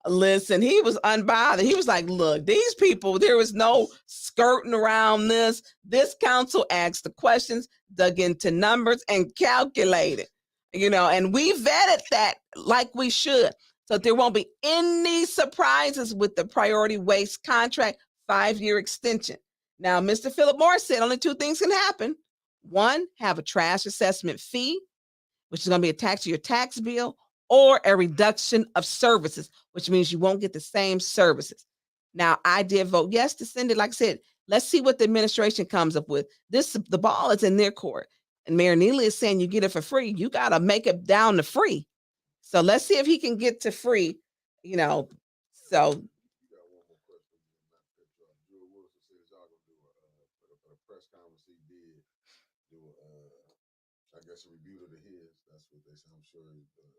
listen, he was unbothered. He was like, look, these people, there was no skirting around this. This council asked the questions, dug into numbers, and calculated, and we vetted that like we should. So there won't be any surprises with the priority waste contract 5-year extension. Now, Mr. Philip Morris said only 2 things can happen. One, have a trash assessment fee, which is going to be attached to your tax bill, or a reduction of services, which means you won't get the same services. Now, I did vote yes to send it. Like I said, let's see what the administration comes up with. The ball is in their court. And Mayor Neely is saying you get it for free. You got to make it down to free. So let's see if he can get to free, you know. So
You got one more question. Not to cut you off. Drew Wilson says y'all gonna do a press conference. He did do I guess a review of his. That's what they said. I'm sure what it says.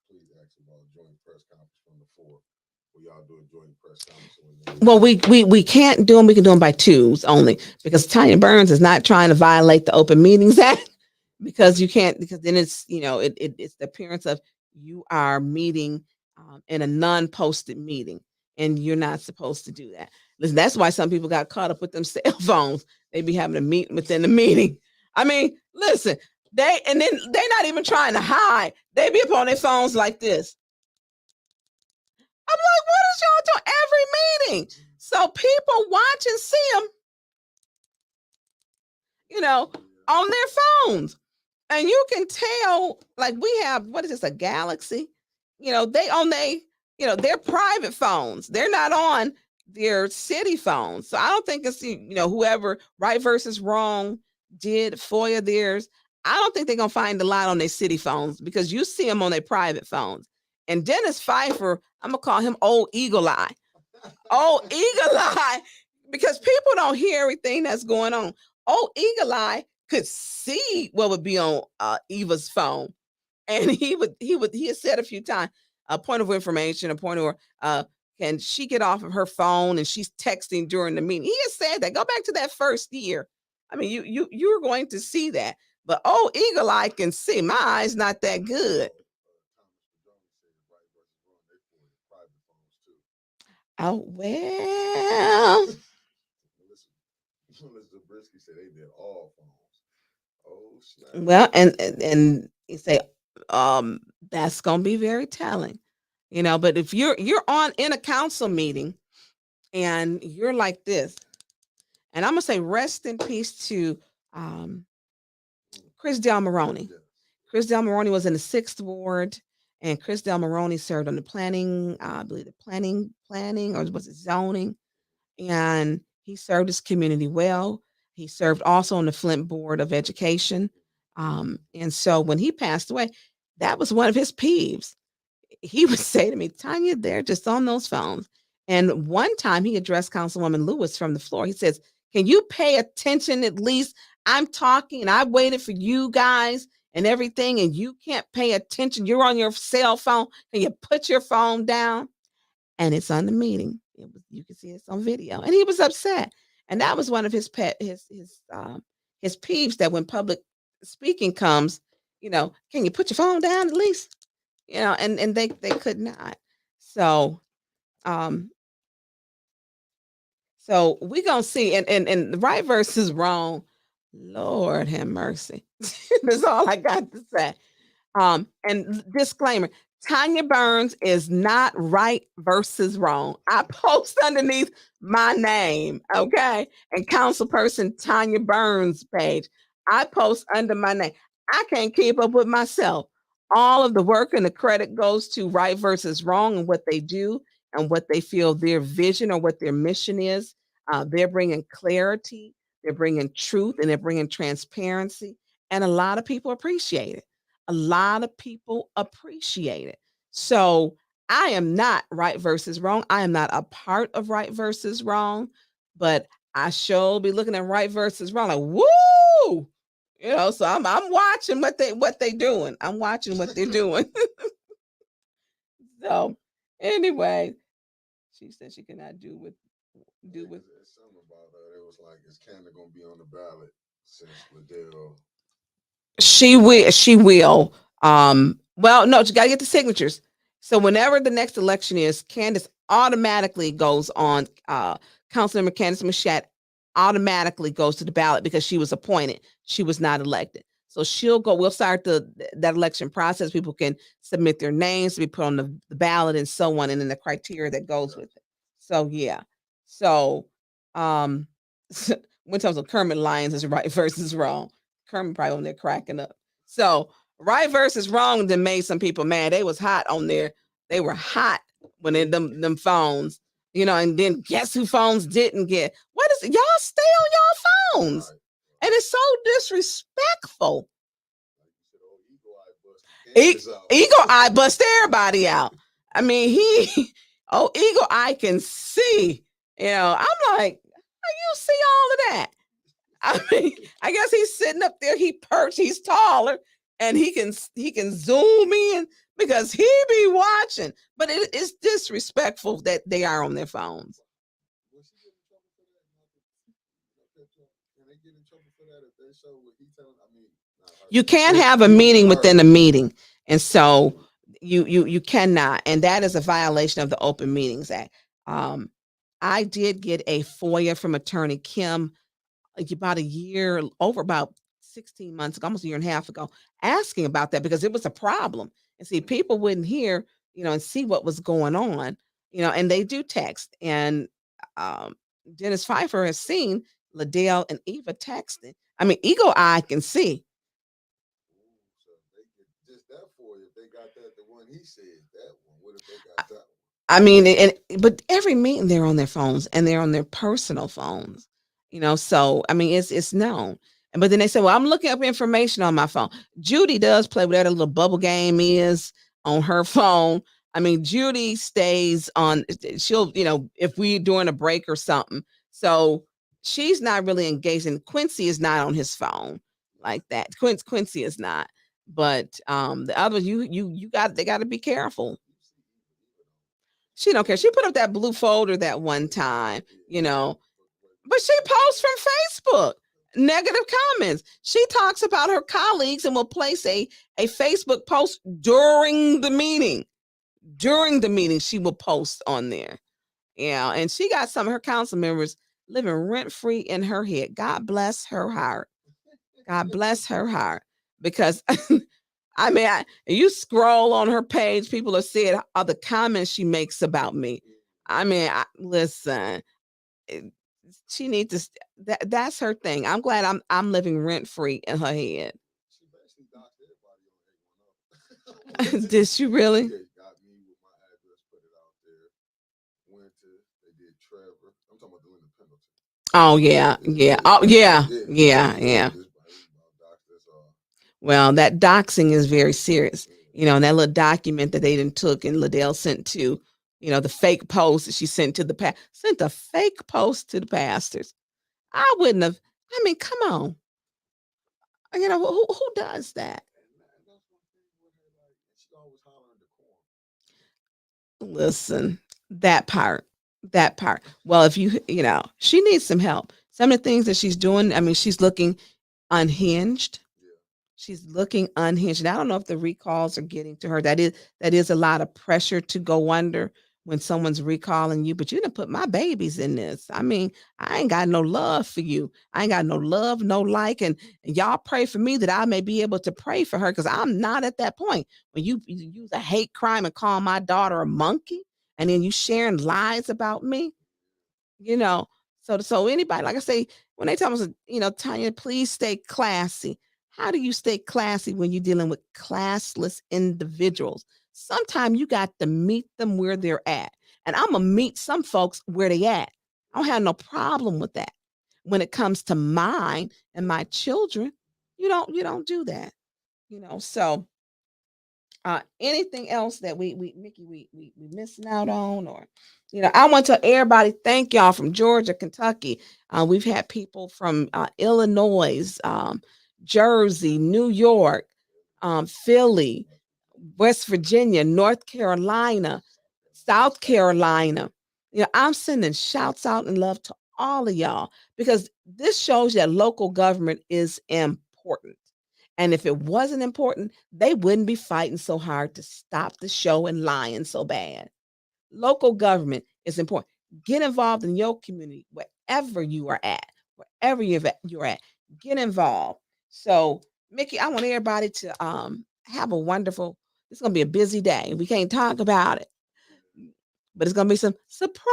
Please ask about a joint press conference from the 4th. Will y'all do a joint press conference?
well, we can't do them. We can do them by twos only because Tonya Burns is not trying to violate the Open Meetings Act because you can't, because then it's, you know, it's the appearance of you are meeting in a non-posted meeting, and you're not supposed to do that. Listen, that's why some people got caught up with them cell phones. They be having a meeting within the meeting. I mean, listen, they're not even trying to hide. They be up on their phones like this. I'm like, what is y'all doing every meeting? So people watch and see them, you know, on their phones. And you can tell, like we have, what is this, a Galaxy? You know, they on their private phones. They're not on their city phones. So I don't think it's, you know, whoever Right versus Wrong did FOIA theirs. I don't think they're going to find a lot on their city phones because you see them on their private phones. And Dennis Pfeiffer, I'm going to call him Old Eagle Eye. Old Eagle Eye, because people don't hear everything that's going on. Old Eagle Eye could see what would be on Eva's phone. And he has said a few times, a point of information, a point of can she get off of her phone and she's texting during the meeting. He has said that. Go back to that first year. I mean, you're going to see that. But Old Eagle Eye can see. My eye's not that good. Oh, well.
Zabriskie said they did all phones. Oh, snap.
Well, and you say, that's gonna be very telling, you know. But if you're in a council meeting and you're like this, and I'm gonna say rest in peace to Chris Del Moroni. Chris Del Moroni was in the 6th ward, and Chris Del Moroni served on the planning, I believe the planning, or was it zoning? And he served his community well. He served also on the Flint Board of Education. And so when he passed away, that was one of his peeves. He would say to me, Tanya, they're just on those phones. And one time he addressed Councilwoman Lewis from the floor. He says, can you pay attention at least? I'm talking and I waited for you guys and everything, and you can't pay attention. You're on your cell phone. Can you put your phone down? And it's on the meeting. You can see it's on video. And he was upset. And that was one of his peeves, that when public speaking comes, you know, can you put your phone down at least? You know, and they could not. So so we're gonna see, and right versus wrong, Lord have mercy. That's all I got to say. And disclaimer, Tonya Burns is not right versus wrong. I post underneath my name, okay? And Councilperson Tonya Burns page, I post under my name. I can't keep up with myself. All of the work and the credit goes to Right versus Wrong and what they do and what they feel their vision or what their mission is. They're bringing clarity, they're bringing truth, and they're bringing transparency. And a lot of people appreciate it. A lot of people appreciate it. So I am not Right versus Wrong. I am not a part of Right versus Wrong, but I sure be looking at Right versus Wrong like, woo! You know, so I'm watching what they doing. I'm watching what they're doing. So anyway, she said she cannot do with.
There's something about her. It was like, it's kind of gonna be on the ballot since Liddell.
She will. Well, no, you gotta get the signatures. So whenever the next election is, Candace automatically goes on. Councilmember Candace Mashat automatically goes to the ballot because she was appointed. She was not elected. So she'll go. We'll start that election process. People can submit their names to be put on the ballot and so on, and then the criteria that goes with it. So yeah. So, um, when terms of Kermit Lyons is right versus wrong, Kermit probably on there cracking up. So, right versus wrong then made some people mad. They was hot on there. They were hot when they, them phones, and then guess who phones didn't get? What is it? Y'all stay on y'all phones.
Right.
And it's so disrespectful.
Like you said, oh,
Eagle Eye
out.
bust everybody out. I mean, Eagle Eye can see. I'm like, how you see all of that? I mean, I guess he's sitting up there, he perched, he's taller, and he can zoom in because he be watching. But it's disrespectful that they are on their phones.
Was she getting in trouble for that? Can they get in trouble for that if they show what he telling? I mean,
You can't have a meeting within a meeting, and so you cannot, and that is a violation of the Open Meetings Act. I did get a FOIA from Attorney Kim about about 16 months ago, almost a year and a half ago, asking about that because it was a problem. And see, people wouldn't hear, and see what was going on, and they do text. And um, Dennis Pfeiffer has seen Liddell and Eva texting. I mean, Eagle Eye can see.
So they get just that for you. If they got that, the one he said, that one. What if they got that one?
I mean, but every meeting they're on their phones and they're on their personal phones, So I mean, it's known. But then they say, "Well, I'm looking up information on my phone." Judy does play whatever little bubble game is on her phone. I mean, Judy stays on. She'll, if we during a break or something. So she's not really engaging. Quincy is not on his phone like that. Quincy is not. But the other, they got to be careful. She don't care. She put up that blue folder that one time, but she posts from Facebook negative comments. She talks about her colleagues and will place a Facebook post during the meeting. During the meeting, she will post on there. Yeah, and she got some of her council members living rent free in her head. God bless her heart. God bless her heart. Because I mean, you scroll on her page, people have said other comments she makes about me. I mean, listen, she needs to. That's her thing. I'm glad I'm living rent free in her head.
She basically doxed everybody on A1.
Did she really?
They got me with my address, put it out there. Winter, they did Trevor. I'm talking about doing the penalty.
Oh yeah, yeah. Oh yeah. Well, that doxing is very serious. And that little document that they didn't took and Liddell sent to, the fake post that she sent to sent a fake post to the pastors. I wouldn't have. I mean, come on. Who does that? Listen, that part. Well, if she needs some help. Some of the things that she's doing, I mean, she's looking unhinged. She's looking unhinged. And I don't know if the recalls are getting to her. That is a lot of pressure to go under when someone's recalling you. But you didn't put my babies in this. I mean, I ain't got no love for you. I ain't got no love, no like. And y'all pray for me that I may be able to pray for her because I'm not at that point. When you use a hate crime and call my daughter a monkey, and then you sharing lies about me, So anybody, like I say, when they tell us, Tonya, please stay classy. How do you stay classy when you're dealing with classless individuals? Sometimes you got to meet them where they're at. And I'm going to meet some folks where they at. I don't have no problem with that. When it comes to mine and my children, you don't do that. So anything else that Mickey, we missing out on, or I want to tell everybody thank y'all from Georgia, Kentucky. We've had people from Illinois, Jersey, New York, Philly, West Virginia, North Carolina, South Carolina. I'm sending shouts out and love to all of y'all because this shows that local government is important. And if it wasn't important, they wouldn't be fighting so hard to stop the show and lying so bad. Local government is important. Get involved in your community, wherever you are at, wherever you're at. Get involved. So, Mickey, I want everybody to have a wonderful. It's going to be a busy day. We can't talk about it. but it's gonna be some surprises.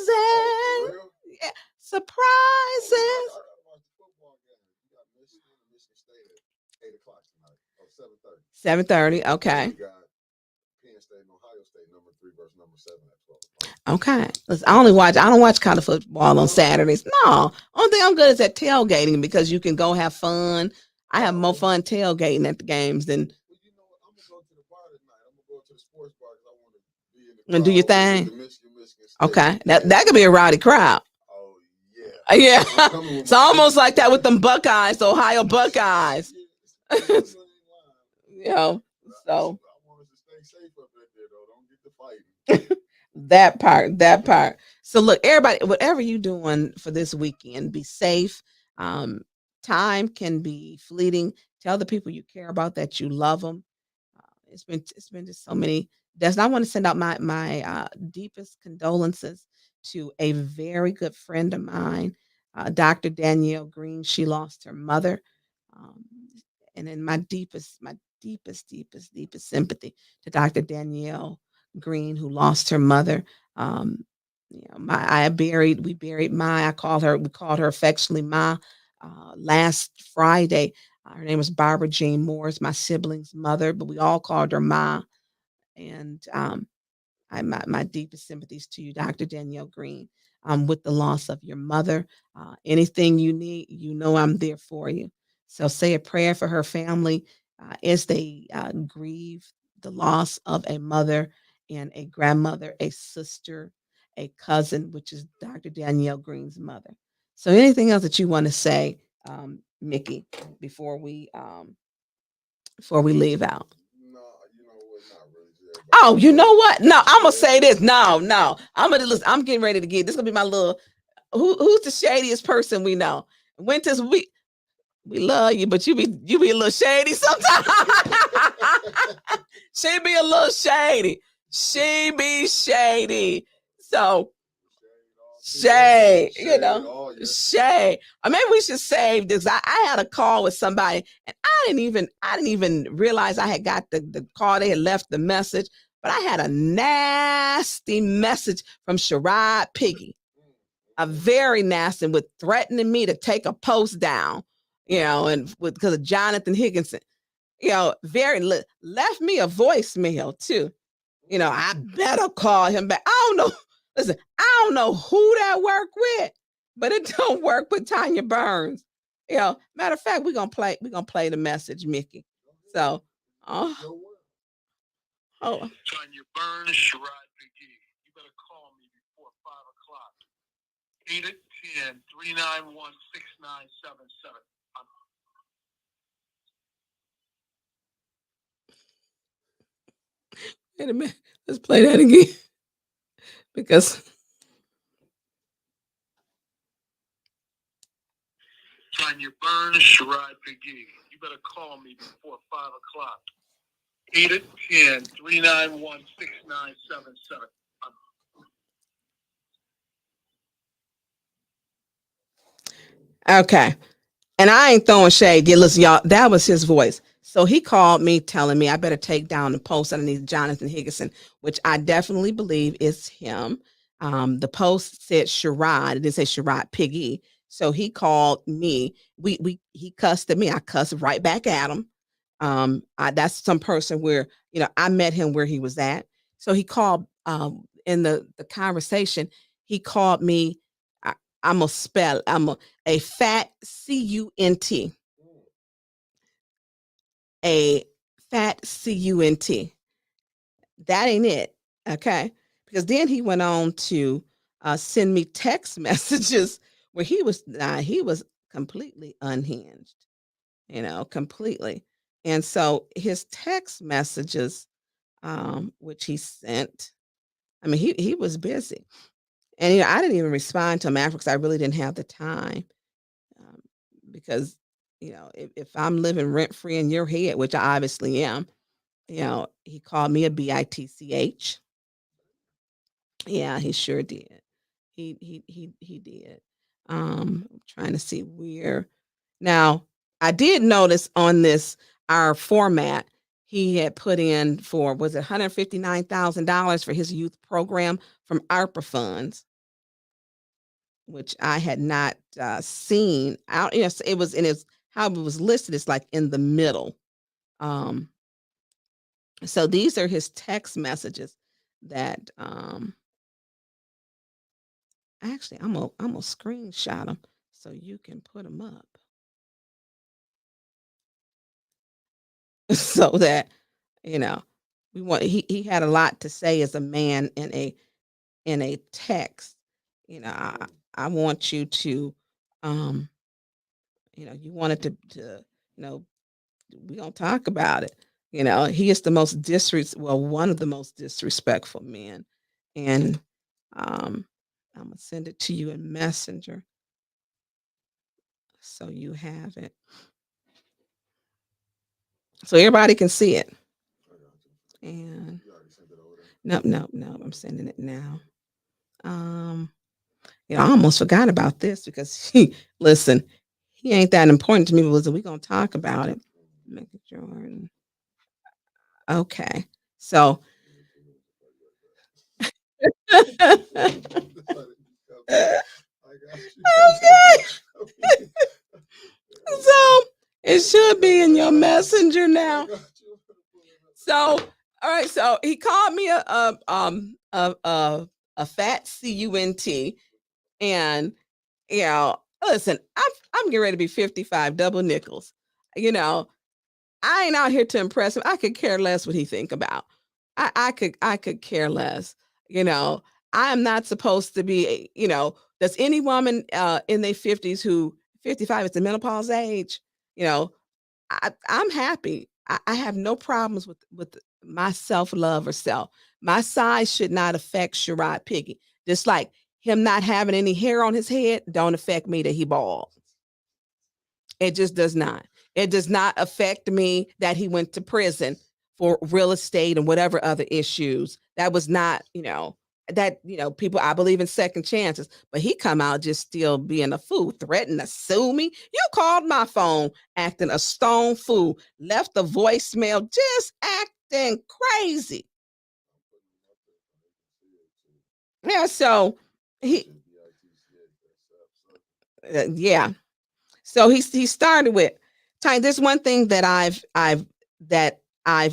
Oh, for real?
Yeah,
I
surprises.
gotta watch the football game. You got Michigan State at 8 o'clock tonight. Oh, 7:30.
7:30.
Then
Okay.
we got Penn State and Ohio State, number 3 versus number 7 at 12 o'clock.
Okay. Listen, I don't watch college football on Saturdays. No. Only thing I'm good is at tailgating because you can go have fun. I have more fun tailgating at the games than
Well, you know what? I'm gonna go to the bar tonight. I'm gonna go to the sports bar because I want to be in the
and do your
crowd with
thing.
the Michigan State.
Okay.
Yeah.
That could be a rowdy crowd.
Oh yeah.
Yeah.
I'm coming with
It's
my
almost
Michigan
like that with
State.
them Buckeyes, the Ohio Buckeyes.
Yeah, you ain't lying.
You know, so
I want us to stay safe up there though. Don't get to fighting.
that part. So look, everybody, whatever you doing for this weekend, be safe. Time can be fleeting. Tell the people you care about that you love them. It's been just so many deaths. And I want to send out my deepest condolences to a very good friend of mine, Dr. Danielle Green. She lost her mother, um, and in my deepest sympathy to Dr. Danielle Green, who lost her mother. Um, we buried Ma. We called her affectionately Ma. Last Friday, her name was Barbara Jean Morris, my sibling's mother, but we all called her Ma. And my deepest sympathies to you, Dr. Danielle Green, with the loss of your mother. Anything you need, I'm there for you. So say a prayer for her family as they grieve the loss of a mother and a grandmother, a sister, a cousin, which is Dr. Danielle Green's mother. So anything else that you want to say, Mickey, before we leave out?
No, you know what? Not really.
Oh, you know what? No, I'm gonna say this. No. I'm gonna listen. I'm getting ready to get this. Gonna be my little. Who's the shadiest person we know? Winters, we love you, but you be a little shady sometimes. She be a little shady. She be shady. So shade, shade. Or maybe we should save this. I had a call with somebody and I didn't even realize I had got the call. They had left the message, but I had a nasty message from Sherrod Piggy, a very nasty, with threatening me to take a post down, and because of Jonathan Higginson, left me a voicemail too. I better call him back. I don't know. Listen, I don't know who that work with, but it don't work with Tonya Burns. Matter of fact, we're gonna play the message, Mickey. So oh
Tonya Burns, Sherrod McGee. You better call me before 5 o'clock. 8 at 10, 391 6977.
wait a minute. Let's play that again. Because
Tonya Burns, Sherrod McGee. You better call me before 5 o'clock. 8 at 10, 391 6977.
okay. And I ain't throwing shade. Yeah, listen, y'all, that was his voice. So he called me telling me I better take down the post underneath Jonathan Higginson, which I definitely believe is him. The post said Sherrod. It didn't say Sherrod Piggy. So he called me. He cussed at me. I cussed right back at him. That's some person where, I met him where he was at. So he called in the conversation, he called me. I'm gonna spell. A fat CUNT. A fat CUNT. That ain't it. Okay. Because then he went on to send me text messages where he was completely unhinged, completely. And so his text messages, which he sent, I mean, he was busy. And I didn't even respond to him after because I really didn't have the time. Um, because if I'm living rent free in your head, which I obviously am, he called me a bitch. Yeah, he sure did. He did. I'm trying to see where now. I did notice on this our format. he had put in for, was it $159,000 for his youth program from ARPA funds, which I had not seen out. Yes, it was in his, how it was listed. It's like in the middle. So these are his text messages that actually I'm gonna screenshot them so you can put them up so that you know we want. He had a lot to say as a man in a text. You know, I want you to you wanted to we're gonna talk about it. He is the most one of the most disrespectful men. And I'm gonna send it to you in Messenger so you have it. So everybody can see it. And no, I'm sending it now. I almost forgot about this because listen, he ain't that important to me, but we're gonna talk about it. Michael Jordan. Okay. So okay. So it should be in your messenger now. So all right, so he called me a fat cunt, and listen, I'm getting ready to be 55, double nickels. You know, I ain't out here to impress him. I could care less what he think about. I could care less. You know, I am not supposed to be. Does any woman in their 50s who 55 is the menopause age? You know, I'm happy. I have no problems with my self love or self. My size should not affect Sherrod Piggy. Just like him not having any hair on his head don't affect me that he bald. It just does not. It does not affect me that he went to prison for real estate and whatever other issues. That was not, people, I believe in second chances, but he come out just still being a fool, threatening to sue me. You called my phone acting a stone fool, left a voicemail, just acting crazy. Yeah, so he, yeah. So he started with Ty. There's one thing that I've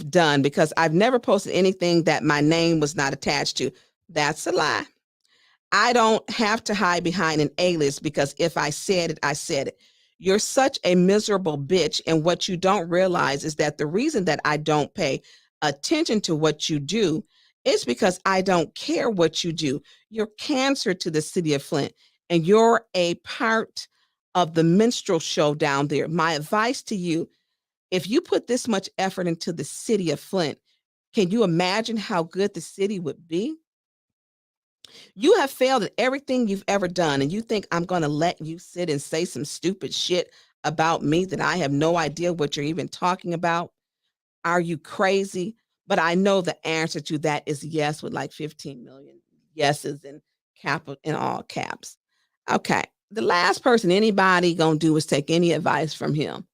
done because I've never posted anything that my name was not attached to. That's a lie. I don't have to hide behind an alias because if I said it, I said it. You're such a miserable bitch. And what you don't realize is that the reason that I don't pay attention to what you do is because I don't care what you do. You're cancer to the city of Flint, and you're a part of the minstrel show down there. My advice to you, if you put this much effort into the city of Flint, can you imagine how good the city would be? You have failed at everything you've ever done, and you think I'm going to let you sit and say some stupid shit about me that I have no idea what you're even talking about? Are you crazy? But I know the answer to that is yes, with like 15 million yeses in in all caps. Okay. The last person anybody gonna do is take any advice from him.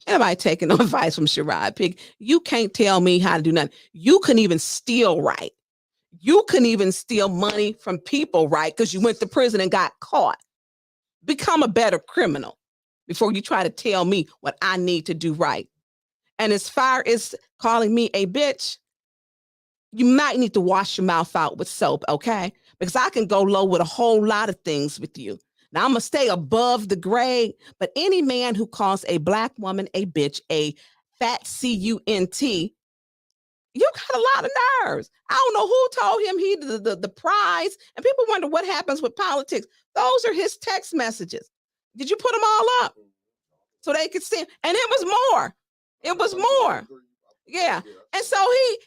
Anybody taking no advice from Sherrod Pig? You can't tell me how to do nothing. You couldn't even steal right. You couldn't even steal money from people right because you went to prison and got caught. Become a better criminal before you try to tell me what I need to do right. And as far as calling me a bitch, you might need to wash your mouth out with soap, okay? Because I can go low with a whole lot of things with you. Now I'm gonna stay above the grade, but any man who calls a black woman a bitch, a fat cunt, you got a lot of nerves. I don't know who told him he the prize, and people wonder what happens with politics. Those are his text messages. Did you put them all up so they could see? And it was more. It was more. Yeah. And so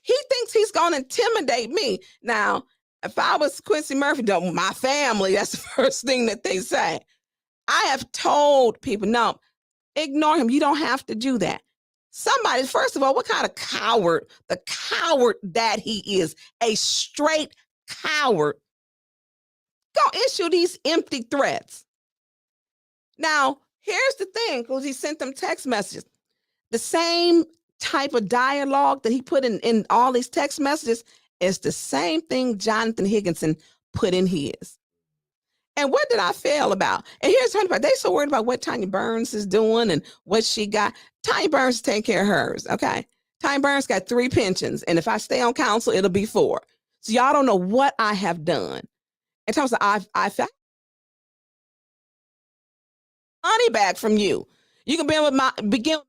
he thinks he's gonna intimidate me. Now, if I was Quincy Murphy, don't my family, that's the first thing that they say. I have told people, no, ignore him. You don't have to do that. Somebody, first of all, what kind of coward, the coward that he is, a straight coward, go issue these empty threats. Now, here's the thing, because he sent them text messages. The same type of dialogue that he put in all these text messages is the same thing Jonathan Higginson put in his. And what did I fail about? And here's the funny part. They so worried about what Tonya Burns is doing and what she got. Tonya Burns is taking care of hers, okay? Tonya Burns got 3 pensions, and if I stay on council, it'll be 4. So y'all don't know what I have done. In terms of I found money back from you. You can begin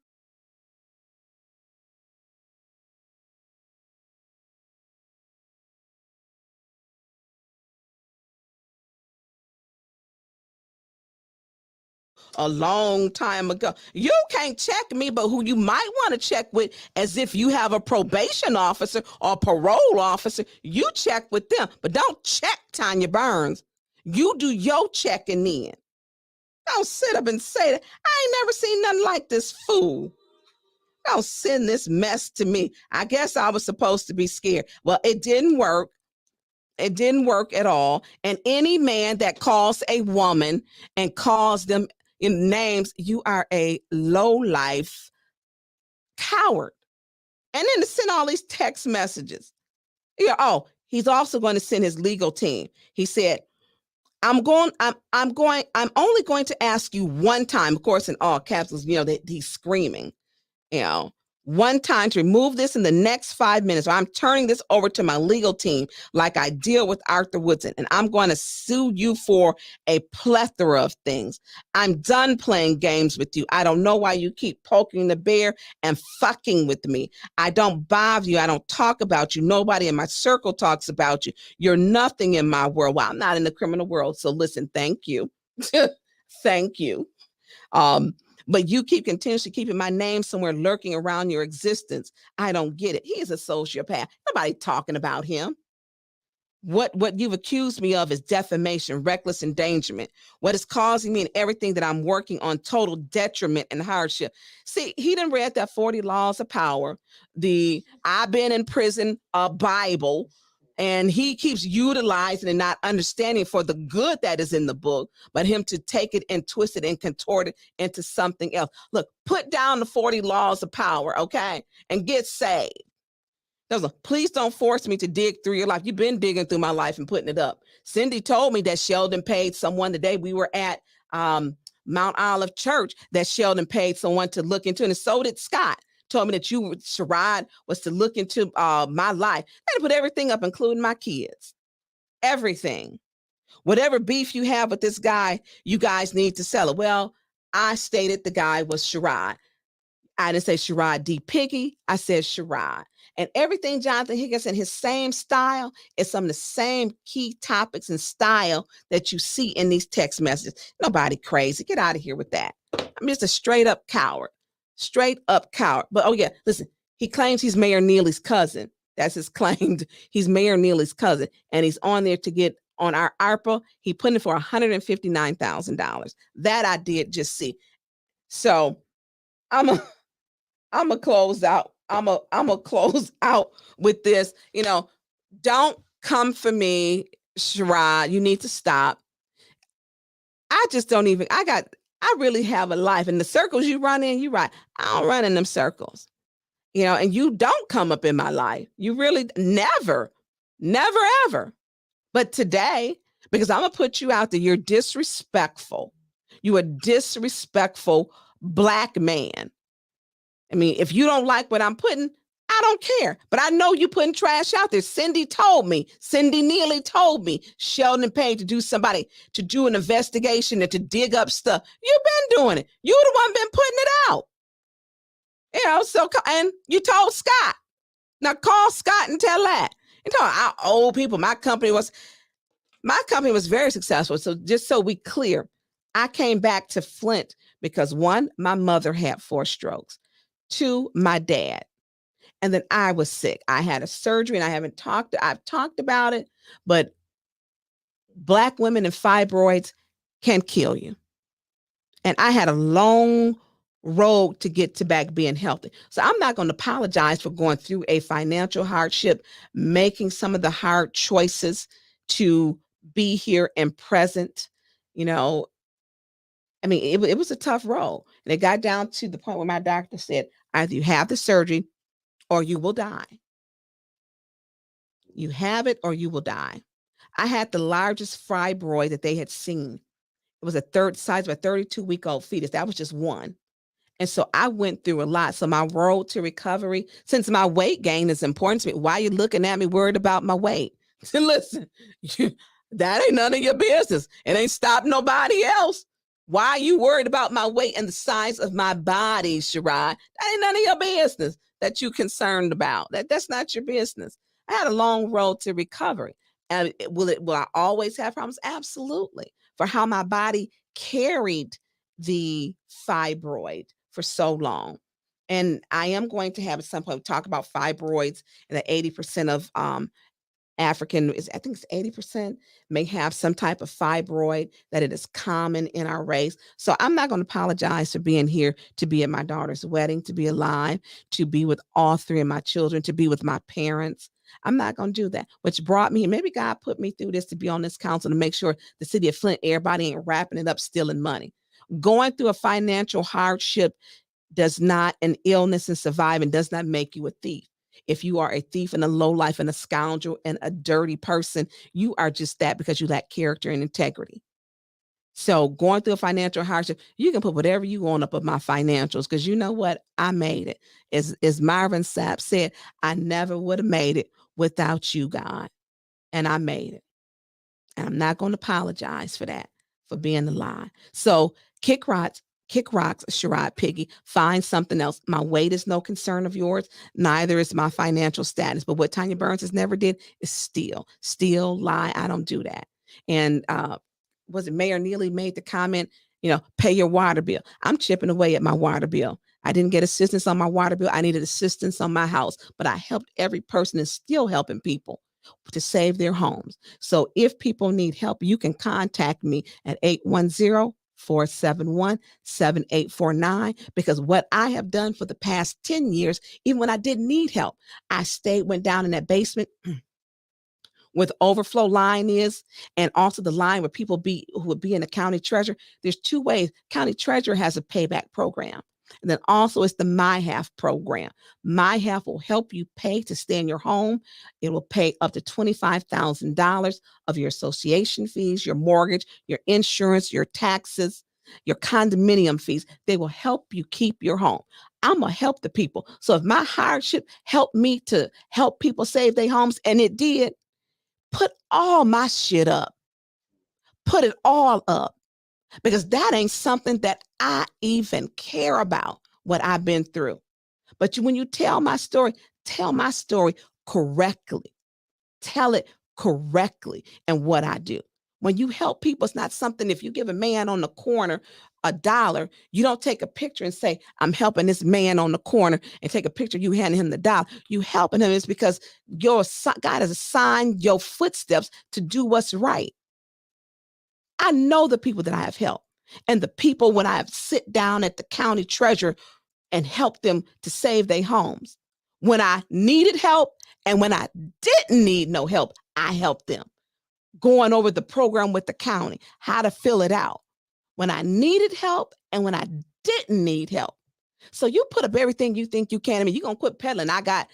a long time ago. You can't check me, but who you might want to check with, as if you have a probation officer or parole officer, you check with them, but don't check Tonya Burns. You do your checking in. Don't sit up and say that. I ain't never seen nothing like this fool. Don't send this mess to me. I guess I was supposed to be scared. Well, it didn't work. It didn't work at all. And any man that calls a woman and calls them in names, you are a low-life coward. And then to send all these text messages. Oh, he's also going to send his legal team. He said, I'm only going to ask you one time, of course, in all caps, that he's screaming, one time to remove this in the next 5 minutes, or I'm turning this over to my legal team like I deal with Arthur Woodson, and I'm going to sue you for a plethora of things. I'm done playing games with you. I don't know why you keep poking the bear and fucking with me. I don't bother you. I don't talk about you. Nobody in my circle talks about you. You're nothing in my world. Well, I'm not in the criminal world, so listen, thank you. Thank you. But you keep continuously keeping my name somewhere lurking around your existence. I don't get it. He is a sociopath. Nobody talking about him. What you've accused me of is defamation, reckless endangerment. What is causing me and everything that I'm working on total detriment and hardship. See, he done read that 40 Laws of Power, the I've been in prison Bible, and he keeps utilizing and not understanding for the good that is in the book, but him to take it and twist it and contort it into something else. Look, put down the 40 Laws of Power, okay, and get saved. Please don't force me to dig through your life. You've been digging through my life and putting it up. Cindy told me that Sheldon paid someone the day we were at Mount Olive Church, that Sheldon paid someone to look into, and so did Scott. Told me that Sherrod was to look into my life. I had to put everything up, including my kids. Everything. Whatever beef you have with this guy, you guys need to settle. Well, I stated the guy was Sherrod. I didn't say Sherrod D. Piggy. I said Sherrod. And everything Jonathan Higginson, his same style, is some of the same key topics and style that you see in these text messages. Nobody crazy. Get out of here with that. I'm just a straight up coward. Straight up coward. But oh yeah, listen, he claims he's Mayor Neely's cousin. That's his claim. He's Mayor Neely's cousin. And he's on there to get on our ARPA. He put in for $159,000. That I did just see. So I'm a close out. I'm a close out with this. Don't come for me, Sherrod. You need to stop. I just don't even, I really have a life. And the circles you run in, you're right. I don't run in them circles. And you don't come up in my life. You really never, ever. But today, because I'm going to put you out there, you're disrespectful. You a disrespectful Black man. I mean, if you don't like what I'm putting, I don't care. But I know you putting trash out there. Cindy Neely told me, Sheldon paid to do an investigation and to dig up stuff. You've been doing it. You the one been putting it out. So, and you told Scott. Now call Scott and tell that. Our old people, my company was very successful. So just so we clear, I came back to Flint because 1, my mother had 4 strokes. 2, my dad. And then I was sick. I had a surgery, and I've talked about it, but Black women and fibroids can kill you. And I had a long road to get to back being healthy. So I'm not going to apologize for going through a financial hardship, making some of the hard choices to be here and present. I mean, it was a tough role. And it got down to the point where my doctor said, either you have the surgery or you will die. You have it or you will die. I had the largest fibroid that they had seen. It was a third size of a 32-week-old fetus. That was just one. And so I went through a lot. So my road to recovery, since my weight gain is important to me, why are you looking at me worried about my weight? Listen, that ain't none of your business. It ain't stopped nobody else. Why are you worried about my weight and the size of my body, Sherrod? That ain't none of your business that you're concerned about. That's not your business. I had a long road to recovery. And will I always have problems? Absolutely. For how my body carried the fibroid for so long. And I am going to have at some point talk about fibroids and that 80% of African is, I think it's 80% may have some type of fibroid, that it is common in our race. So I'm not going to apologize for being here, to be at my daughter's wedding, to be alive, to be with all three of my children, to be with my parents. I'm not going to do that, which brought me, maybe God put me through this to be on this council to make sure the city of Flint, everybody ain't wrapping it up, stealing money. Going through a financial hardship does not, an illness and surviving does not make you a thief. If you are a thief and a lowlife and a scoundrel and a dirty person, you are just that because you lack character and integrity. So going through a financial hardship, you can put whatever you want up of my financials, because you know what? I made it. As Marvin Sapp said, I never would have made it without you, God. And I made it. And I'm not going to apologize for that, for being alive. So kick rocks, Sherrod Piggy, find something else. My weight is no concern of yours. Neither is my financial status. But what Tonya Burns has never did is steal, lie. I don't do that. And was it Mayor Neely made the comment, pay your water bill. I'm chipping away at my water bill. I didn't get assistance on my water bill. I needed assistance on my house, but I helped every person and still helping people to save their homes. So if people need help, you can contact me at 810-471-7849, because what I have done for the past 10 years, even when I didn't need help, I went down in that basement where the overflow line is, and also the line where people who would be in the county treasurer. There's two ways. County treasurer has a payback program. And then also it's the My Half program. My Half will help you pay to stay in your home. It will pay up to $25,000 of your association fees, your mortgage, your insurance, your taxes, your condominium fees. They will help you keep your home. I'm going to help the people. So if my hardship helped me to help people save their homes, and it did, put all my shit up. Put it all up. Because that ain't something that I even care about, what I've been through. But when you tell my story correctly. Tell it correctly and what I do. When you help people, it's not something, if you give a man on the corner $1, you don't take a picture and say, I'm helping this man on the corner, and take a picture, you handing him the $1. You helping him is because God has assigned your footsteps to do what's right. I know the people that I have helped, and the people when I have sit down at the county treasurer and help them to save their homes. When I needed help and when I didn't need no help, I helped them. Going over the program with the county, how to fill it out. When I needed help and when I didn't need help. So you put up everything you think you can. I mean, you're going to quit peddling. I got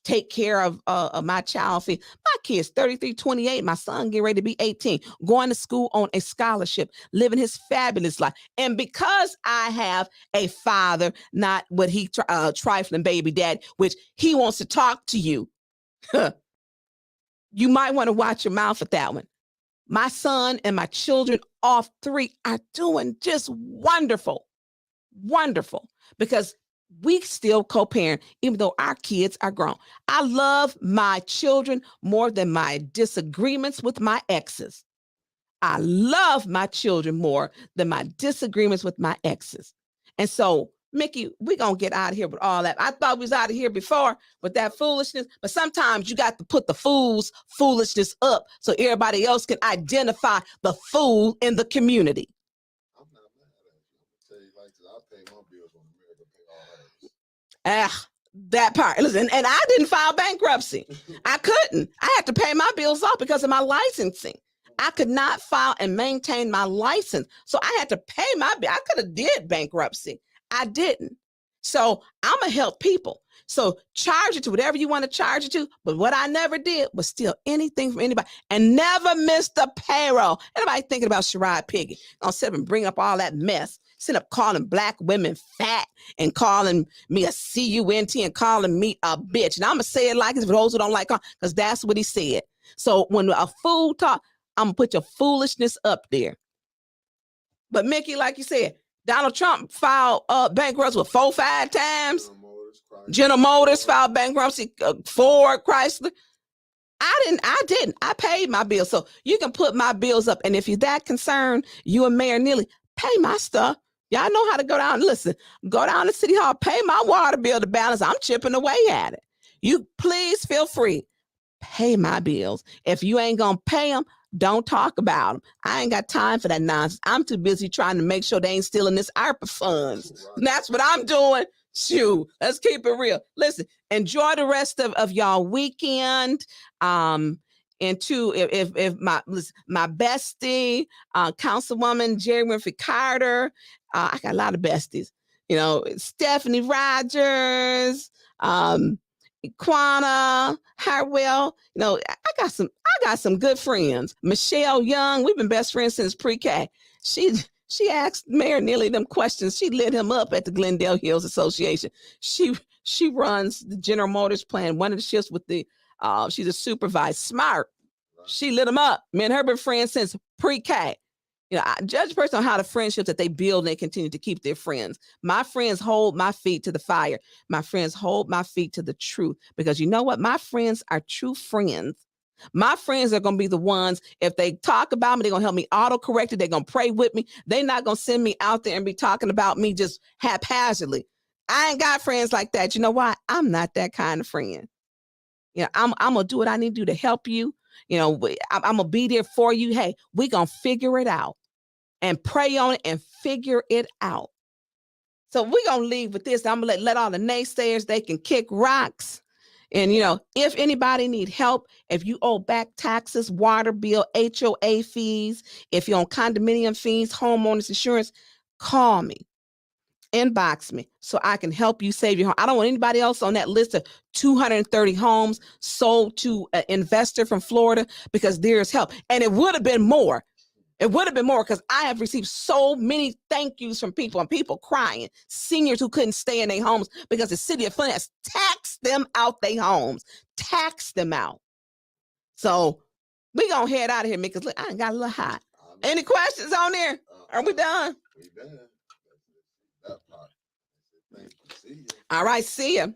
take care of my child fee. My kid's 33, 28. My son getting ready to be 18, going to school on a scholarship, living his fabulous life. And because I have a father, not what he trifling baby dad, which he wants to talk to you, you might want to watch your mouth at that one. My son and my children, all three, are doing just wonderful. Wonderful. Because we still co-parent, even though our kids are grown. I love my children more than my disagreements with my exes. I love my children more than my disagreements with my exes. And so, Mickey, we're going to get out of here with all that. I thought we was out of here before with that foolishness, but sometimes you got to put the fool's foolishness up so everybody else can identify the fool in the community.
I'm not mad at you. I'm gonna tell you like this. I pay my bills when America pay all hers.
That part. Listen, and I didn't file bankruptcy. I couldn't. I had to pay my bills off because of my licensing. I could not file and maintain my license. So I had to pay my bill. I could have did bankruptcy. I didn't. So I'm going to help people. So charge it to whatever you want to charge it to. But what I never did was steal anything from anybody and never missed the payroll. Anybody thinking about Sherrod Piggy? I'll sit up and bring up all that mess. Sit up calling black women fat and calling me a CUNT and calling me a bitch. And I'm going to say it like this for those who don't like it, because that's what he said. So when a fool talk, I'm going to put your foolishness up there. But Mickey, like you said, Donald Trump filed bankruptcy with 4-5 times. General Motors filed bankruptcy, Ford, Chrysler. I didn't. I paid my bills. So you can put my bills up. And if you're that concerned, you and Mayor Neely, pay my stuff. Y'all know how to go down. Listen, go down to City Hall, pay my water bill to balance. I'm chipping away at it. You please feel free. Pay my bills. If you ain't going to pay them, don't talk about them. I ain't got time for that nonsense. I'm too busy trying to make sure they ain't stealing this ARPA funds. And that's what I'm doing. Shoot, let's keep it real. Listen, enjoy the rest of y'all weekend. And two, if my bestie, Councilwoman Jerry Winfrey Carter, I got a lot of besties. You know, Stephanie Rogers, Quana Hartwell. You know, I got some good friends. Michelle Young, we've been best friends since pre-K. She asked Mayor Neely them questions. She lit him up at the Glendale Hills Association. She runs the General Motors plant. One of the shifts with the she's a supervisor. Smart. She lit him up. Me and her been friends since pre-K. You know, I judge a person on how the friendships that they build and they continue to keep their friends. My friends hold my feet to the fire. My friends hold my feet to the truth. Because you know what? My friends are true friends. My friends are going to be the ones, if they talk about me, they're going to help me auto-correct it. They're going to pray with me. They're not going to send me out there and be talking about me just haphazardly. I ain't got friends like that. You know why? I'm not that kind of friend. You know, I'm going to do what I need to do to help you. You know, I'm going to be there for you. Hey, we're going to figure it out and pray on it and figure it out. So we're going to leave with this. I'm going to let all the naysayers, they can kick rocks. And, you know, if anybody need help, if you owe back taxes, water bill, HOA fees, if you're on condominium fees, homeowners insurance, call me, inbox me so I can help you save your home. I don't want anybody else on that list of 230 homes sold to an investor from Florida, because there's help. And it would have been more. It would have been more, because I have received so many thank yous from people and people crying, seniors who couldn't stay in their homes because the city of Flint has taxed them out their homes, taxed them out. So we going to head out of here, because look, I ain't got a little hot. Any questions on there? Are we done?
We done. That part. Thank you. See you.
All right, see ya.